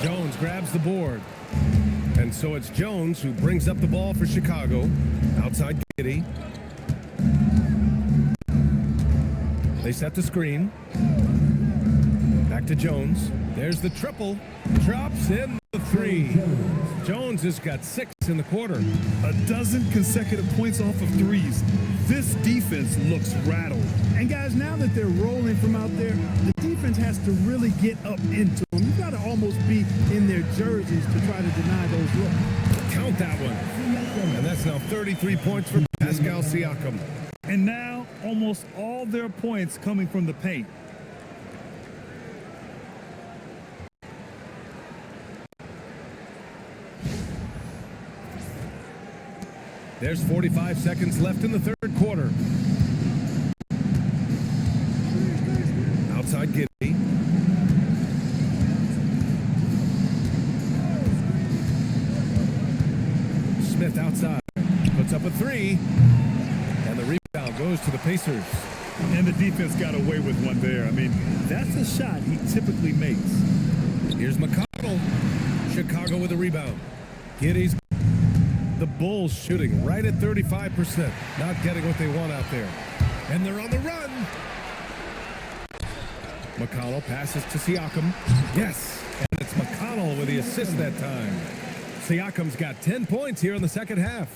Jones grabs the board. And so it's Jones who brings up the ball for Chicago. Outside Giddey. They set the screen. Back to Jones. There's the triple. Drops in the 3. Jones has got 6 in the quarter. A dozen consecutive points off of threes. This defense looks rattled. And guys, now that they're rolling from out there, the defense has to really get up into them. You've got to almost be in their jerseys to try to deny those looks. Count that one. And that's now 33 points for Pascal Siakam. And now almost all their points coming from the paint. There's 45 seconds left in the third quarter. Outside Giddey. Smith outside. Puts up a 3. And the rebound goes to the Pacers. And the defense got away with one there. I mean, that's a shot he typically makes. Here's McConnell. Chicago with a rebound. Giddey's. The Bulls shooting right at 35%. Not getting what they want out there. And they're on the run. McConnell passes to Siakam. Yes. And it's McConnell with the assist that time. Siakam's got 10 points here in the second half.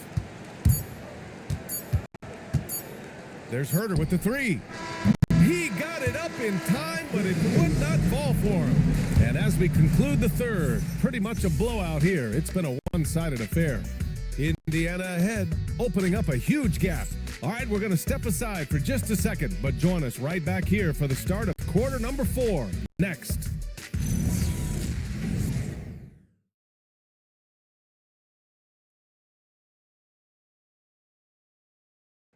There's Herter with the 3. He got it up in time, but it would not fall for him. And as we conclude the third, pretty much a blowout here. It's been a one-sided affair. Indiana ahead, opening up a huge gap. All right, we're going to step aside for just a second, but join us right back here for the start of quarter number 4. Next.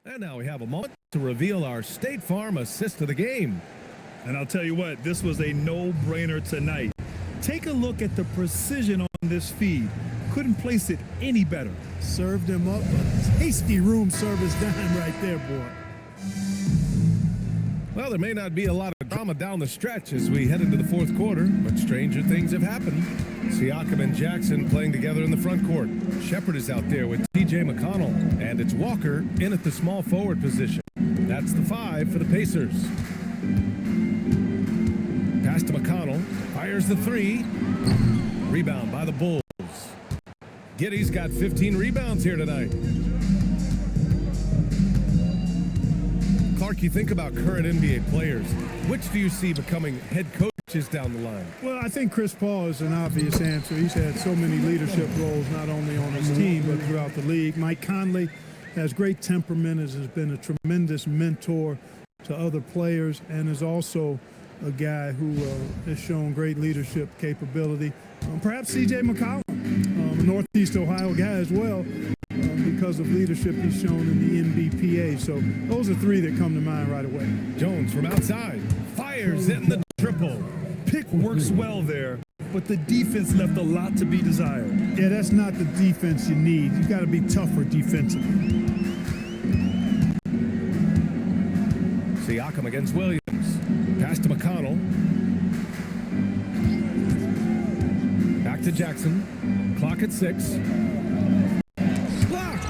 And now we have a moment to reveal our State Farm assist of the game. And I'll tell you what, this was a no-brainer tonight. Take a look at the precision on this feed. Couldn't place it any better. Served him up a tasty room service dime right there, boy. Well, there may not be a lot of drama down the stretch as we head into the fourth quarter, but stranger things have happened. Siakam and Jackson playing together in the front court. Shepard is out there with T.J. McConnell, and it's Walker in at the small forward position. That's the 5 for the Pacers. Pass to McConnell, fires the 3. Rebound by the Bulls. Giddey's got 15 rebounds here tonight. Clark, you think about current NBA players. Which do you see becoming head coaches down the line? Well, I think Chris Paul is an obvious answer. He's had so many leadership roles, not only on his team, but throughout the league. Mike Conley has great temperament, has been a tremendous mentor to other players, and is also a guy who has shown great leadership capability. Perhaps C.J. McCollum, a Northeast Ohio guy as well, because of leadership he's shown in the NBPA. So those are 3 that come to mind right away. Jones from outside fires in the triple. Pick works well there, but the defense left a lot to be desired. Yeah, that's not the defense you need. You got to be tougher defensively. Siakam against Williams. Pass to McConnell. Back to Jackson. Clock at 6. Blocked.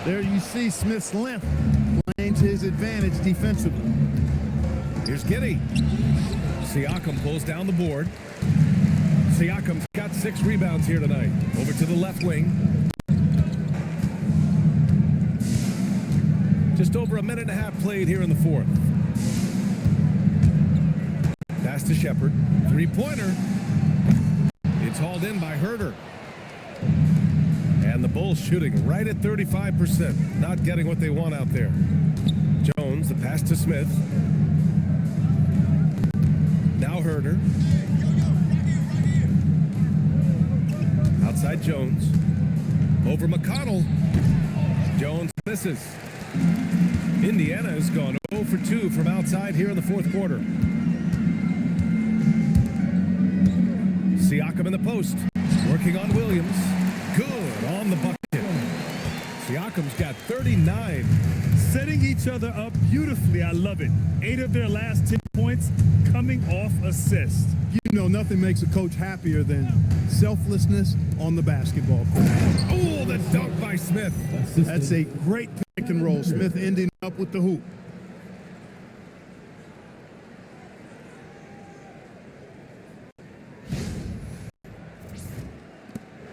There you see Smith's length playing to his advantage defensively. Here's Giddey. Siakam pulls down the board. Siakam's got 6 rebounds here tonight. Over to the left wing. Just over a minute and a half played here in the fourth. Pass to Shepard. 3-pointer. It's hauled in by Herter. And the Bulls shooting right at 35%. Not getting what they want out there. Jones, the pass to Smith. Now Herter. Outside Jones. Over McConnell. Jones misses. Indiana has gone 0 for 2 from outside here in the fourth quarter. Siakam in the post. Working on Williams. Good on the bucket. Siakam's got 39. Setting each other up beautifully. I love it. 8 of their last 10 points coming off assist. You know, nothing makes a coach happier than selflessness on the basketball court. Oh, the dunk by Smith. That's a great pick and roll. Smith ending up with the hoop.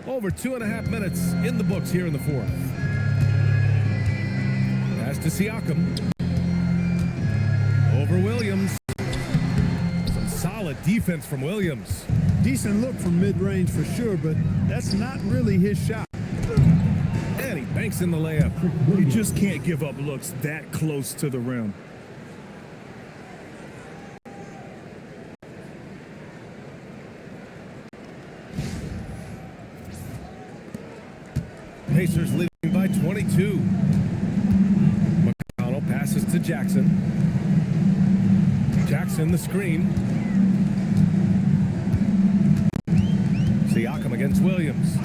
Over 2.5 minutes in the books here in the fourth. Pass to Siakam. Over Williams. Some solid defense from Williams. Decent look from mid-range for sure, but that's not really his shot. And he banks in the layup. You just can't give up looks that close to the rim. Pacers leading by 22. McConnell passes to Jackson. Jackson the screen. Siakam against Williams.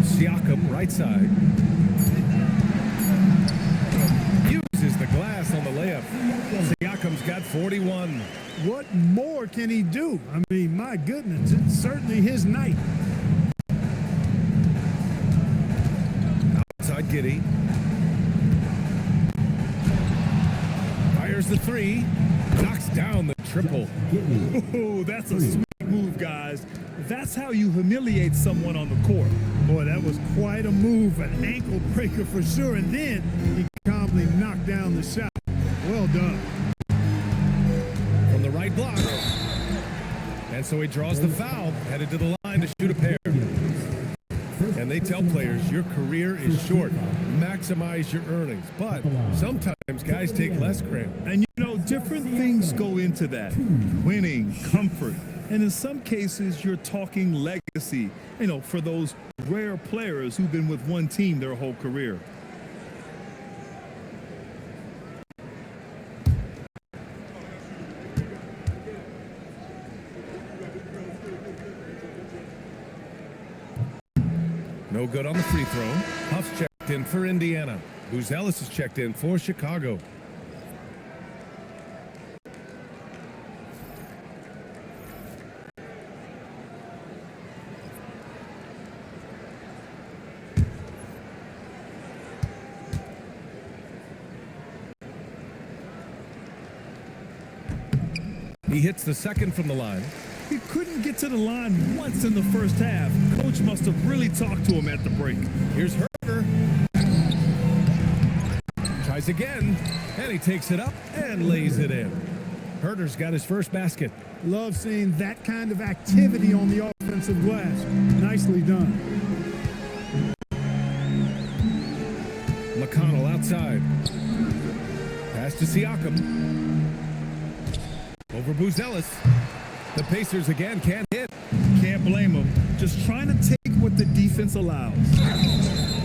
Siakam right side. Uses the glass on the layup. Siakam's got 41. What more can he do? I mean, my goodness, it's certainly his night. Outside Giddey. Fires the 3. Knocks down the triple. Oh, that's a sweet move, guys. That's how you humiliate someone on the court. Boy, that was quite a move, an ankle breaker for sure. And then he calmly knocked down the shot. Well done. From the right block. And so he draws the foul, headed to the line to shoot a pair. They tell players your career is short. Maximize your earnings. But sometimes guys take less, Grant. And you know, different things go into that. Winning, comfort, and in some cases, you're talking legacy, you know, for those rare players who've been with one team their whole career. No good on the free throw. Huff's checked in for Indiana. Buzelis is checked in for Chicago. He hits the second from the line. He couldn't get to the line once in the first half. Coach must have really talked to him at the break. Here's Herter. Tries again, and he takes it up and lays it in. Herter's got his first basket. Love seeing that kind of activity on the offensive glass. Nicely done. McConnell outside. Pass to Siakam. Over Buzelis. The Pacers again can't hit. Can't blame him. Just trying to take what the defense allows.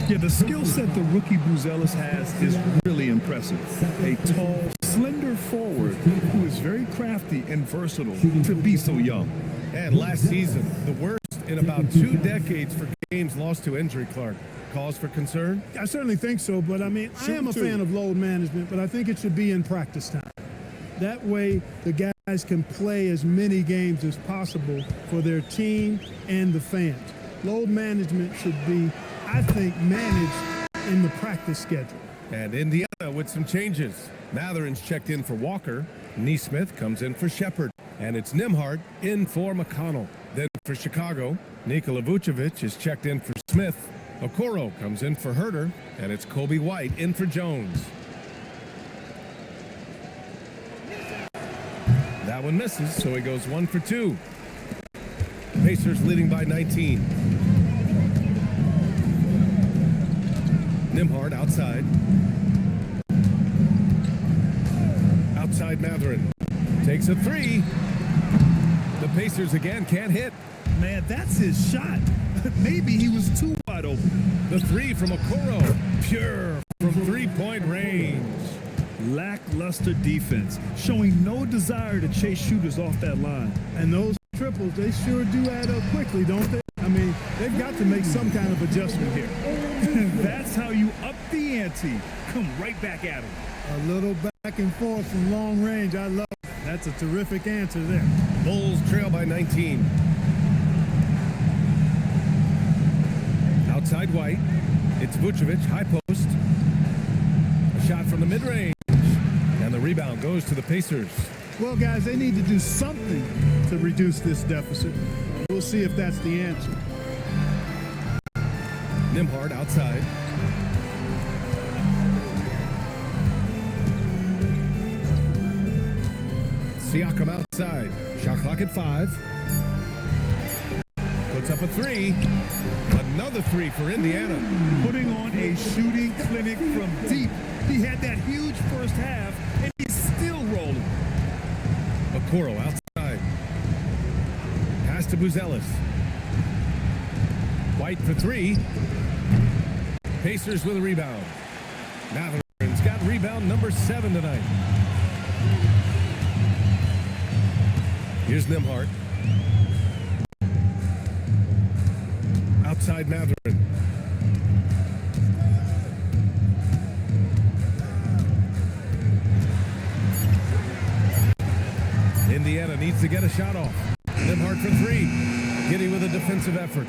Yeah, the skill set the rookie Buzelis has is really impressive. A tall, slender forward who is very crafty and versatile to be so young. And last season, the worst in about 2 decades for games lost to injury, Clark. Cause for concern? I certainly think so, but I mean, I am a fan of load management, but I think it should be in practice time. That way, the guys can play as many games as possible for their team and the fans. Load management should be, I think, managed in the practice schedule. And Indiana with some changes. Matherin's checked in for Walker. Neesmith comes in for Shepard. And it's Nimhard in for McConnell. Then for Chicago, Nikola Vucevic is checked in for Smith. Okoro comes in for Herter. And it's Kobe White in for Jones. That one misses, so he goes 1 for 2. Pacers leading by 19. Nimhard outside. Outside Matherin. Takes a 3. The Pacers again can't hit. Man, that's his shot. Maybe he was too wide open. The 3 from Okoro. Pure from three-point range. Lackluster defense, showing no desire to chase shooters off that line. And those triples, they sure do add up quickly, don't they? I mean, they've got to make some kind of adjustment here. That's how you up the ante. Come right back at him. A little back and forth from long range. I love it. That's a terrific answer there. Bulls trail by 19. Outside White. It's Vucevic, high post. A shot from the mid-range. And the rebound goes to the Pacers. Well, guys, they need to do something to reduce this deficit. We'll see if that's the answer. Nimhard outside. Siakam outside. Shot clock at 5. Puts up a 3. Another 3 for Indiana. Putting on a shooting clinic from deep. He had that huge first half, and he's still rolling. Okoro outside. Pass to Buzelis. White for 3. Pacers with a rebound. Matherin's got rebound number 7 tonight. Here's Nimhard. Outside Matherin. Indiana needs to get a shot off. Nimhard for 3. Giddy with a defensive effort.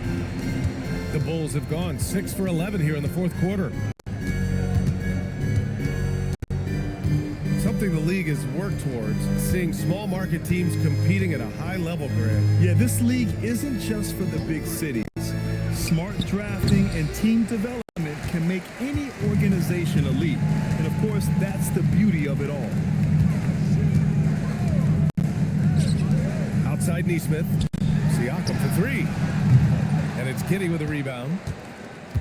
The Bulls have gone 6 for 11 here in the fourth quarter. Something the league has worked towards, seeing small market teams competing at a high level, Grant. Yeah, this league isn't just for the big cities. Smart drafting and team development can make any organization elite. And of course, that's the beauty of it all. Outside Neesmith. Siakam for 3. And it's Kitty with a rebound.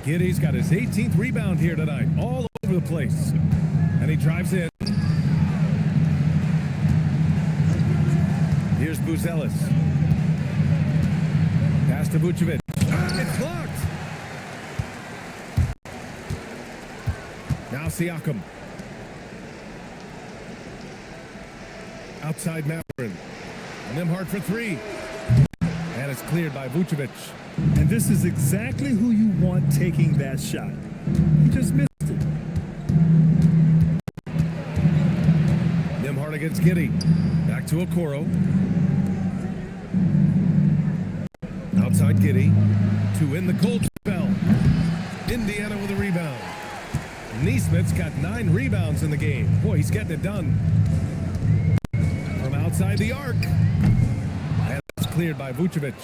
Giddy's got his 18th rebound here tonight, all over the place. And he drives in. Here's Buzelis. Pass to Vucevic. It's blocked. Now Siakam. Outside Mathurin. Nembhard for three. And it's cleared by Vucevic. And this is exactly who you want taking that shot. He just missed it. Nembhard against Giddey. Back to Okoro. Outside Giddey. To end the cold spell. Indiana with a rebound. Neesmith's got 9 rebounds in the game. Boy, he's getting it done. From outside the arc. And it's cleared by Vucevic.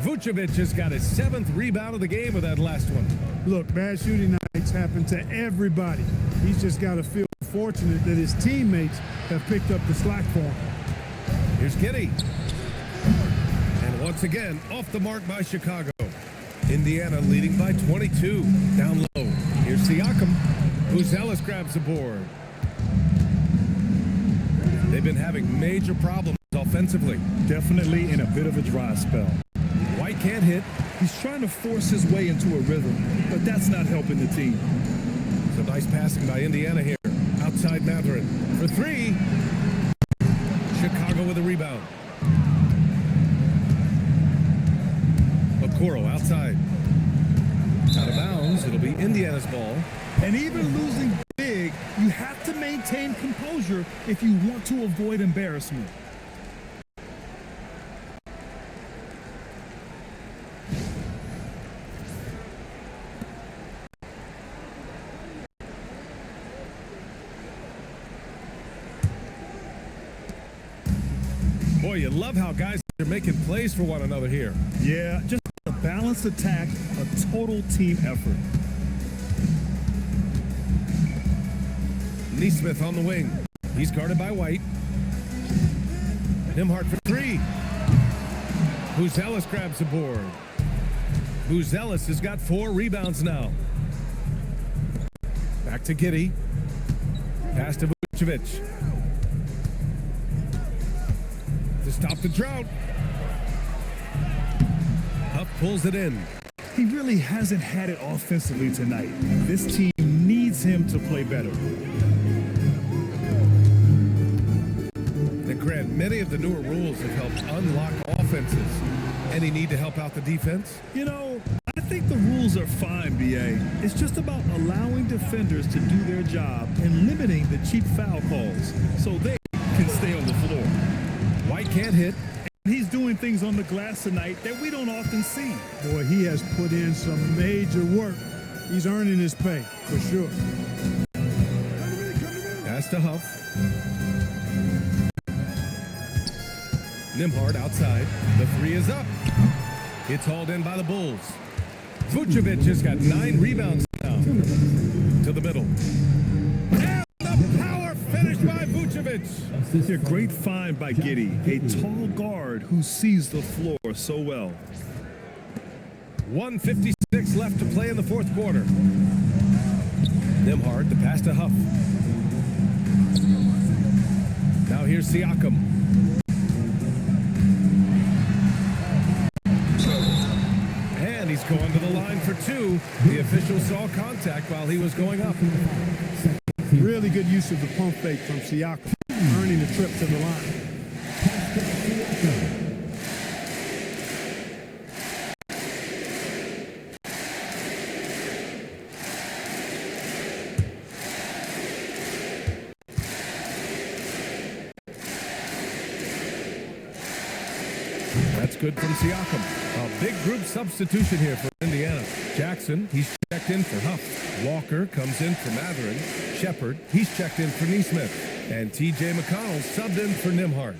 Vucevic has got his 7th rebound of the game with that last one. Look, bad shooting nights happen to everybody. He's just got to feel fortunate that his teammates have picked up the slack for him. Here's Giddey. And once again, off the mark by Chicago. Indiana leading by 22. Down low. Here's Siakam. Buzelis grabs the board. They've been having major problems offensively. Definitely in a bit of a dry spell. White can't hit. He's trying to force his way into a rhythm, but that's not helping the team. Some nice passing by Indiana here. Outside Mathurin for three. Chicago with a rebound. Okoro outside. Out of bounds. It'll be Indiana's ball. And even losing big, you have to maintain composure if you want to avoid embarrassment. Boy, you love how guys are making plays for one another here. Yeah, just a balanced attack, a total team effort. Neesmith on the wing. He's guarded by White. Nembhard for three. Buzelis grabs the board. Buzelis has got 4 rebounds now. Back to Giddey. Pass to Vucevic. To stop the drought. Huff pulls it in. He really hasn't had it offensively tonight. This team needs him to play better. And Grant, many of the newer rules have helped unlock offenses. Any need to help out the defense? You know, I think the rules are fine, B.A. It's just about allowing defenders to do their job and limiting the cheap foul calls so they can stay on the floor. White can't hit. He's doing things on the glass tonight that we don't often see. Boy, he has put in some major work. He's earning his pay, for sure. Pass to Huff. Nembhard outside. The three is up. It's hauled in by the Bulls. Vucevic has got 9 rebounds now. To the middle. And the power finish by Vucevic. A great find by Giddey, a tall guard who sees the floor so well. 1:56 left to play in the fourth quarter. Nembhard, the pass to Huff. Now here's Siakam. And he's going to the line for 2. The official saw contact while he was going up. Really good use of the pump fake from Siakam, earning the trip to the line. That's good from Siakam. A big group substitution here for Indiana. Jackson, he's checked in for Huff. Walker comes in for Mathurin. Shepard, he's checked in for Neesmith. And T.J. McConnell subbed in for Nembhard.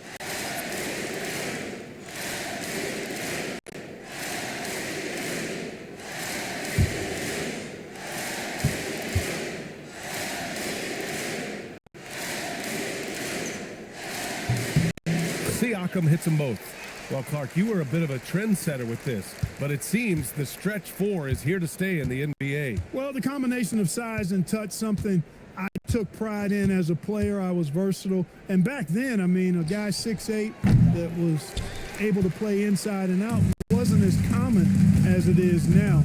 Siakam hits them both. Well, Clark, you were a bit of a trendsetter with this, but it seems the stretch 4 is here to stay in the NBA. Well, the combination of size and touch, something I took pride in as a player. I was versatile. And back then, I mean, a guy 6'8" that was able to play inside and out wasn't as common as it is now.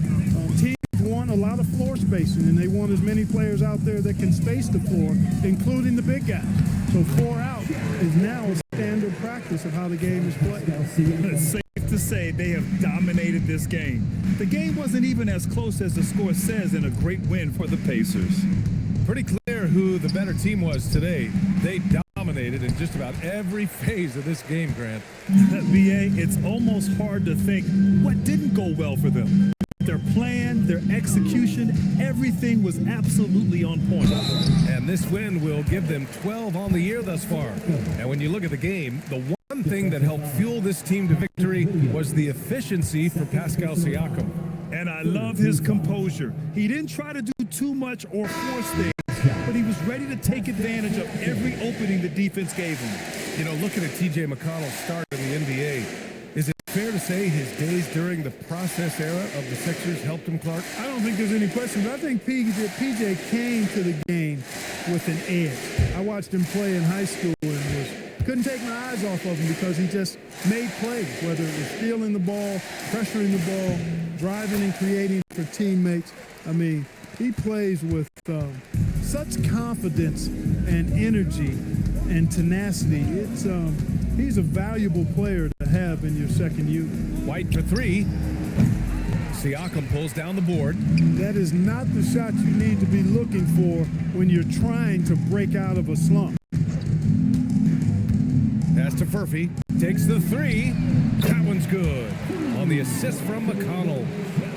Teams want a lot of floor spacing, and they want as many players out there that can space the floor, including the big guys. So 4 out is now a standard practice of how the game is played. It's safe to say they have dominated this game. The game wasn't even as close as the score says in a great win for the Pacers. Pretty clear who the better team was today. They dominated in just about every phase of this game, Grant. BA, it's almost hard to think what didn't go well for them. Their plan, their execution, everything was absolutely on point. And this win will give them 12 on the year thus far. And when you look at the game, the one thing that helped fuel this team to victory was the efficiency for Pascal Siakam. And I love his composure. He didn't try to do too much or force things, but he was ready to take advantage of every opening the defense gave him. You know, looking at TJ McConnell's start in the NBA, is it fair to say his days during the process era of the Sixers helped him, Clark? I don't think there's any question. I think PJ came to the game with an edge. I watched him play in high school and couldn't take my eyes off of him because he just made plays, whether it was stealing the ball, pressuring the ball, driving and creating for teammates. I mean, he plays with such confidence and energy and tenacity. He's a valuable player to have in your second unit. White for 3. Siakam pulls down the board. That is not the shot you need to be looking for when you're trying to break out of a slump. Pass to Furphy. Takes the 3. That one's good. On the assist from McConnell.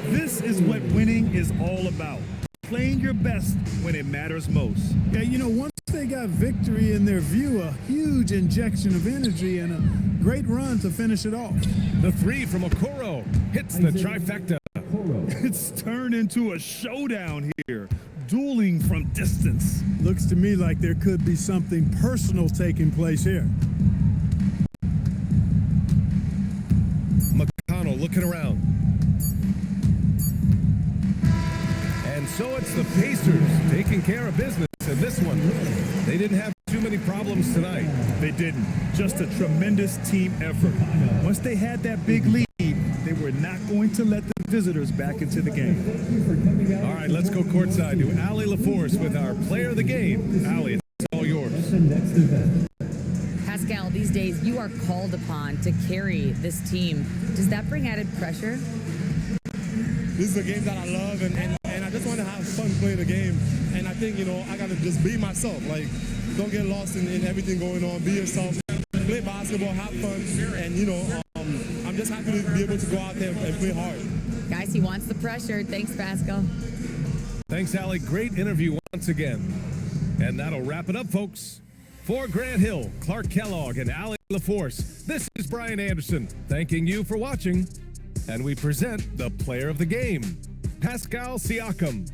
This is what winning is all about. Playing your best when it matters most. Yeah, you know, once they got victory in their view, a huge injection of energy and a great run to finish it off. The 3 from Okoro hits the trifecta. It's turned into a showdown here. Dueling from distance. Looks to me like there could be something personal taking place here. McConnell looking around. And so it's the Pacers taking care of business in this one. They didn't have too many problems tonight. They didn't. Just a tremendous team effort. Once they had that big lead, they were not going to let the visitors back into the game. All right, let's go courtside to Allie LaForce with our player of the game. Allie, it's all yours. Pascal, these days you are called upon to carry this team. Does that bring added pressure? This is a game that I love, and I just want to have fun playing the game. And I think, you know, I got to just be myself. Like, don't get lost in everything going on. Be yourself. Play basketball, have fun. And, you know, I'm just happy to be able to go out there and play hard. Guys, he wants the pressure. Thanks, Pascal. Thanks, Allie. Great interview once again. And that'll wrap it up, folks. For Grant Hill, Clark Kellogg, and Allie LaForce, this is Brian Anderson thanking you for watching. And we present the player of the game, Pascal Siakam.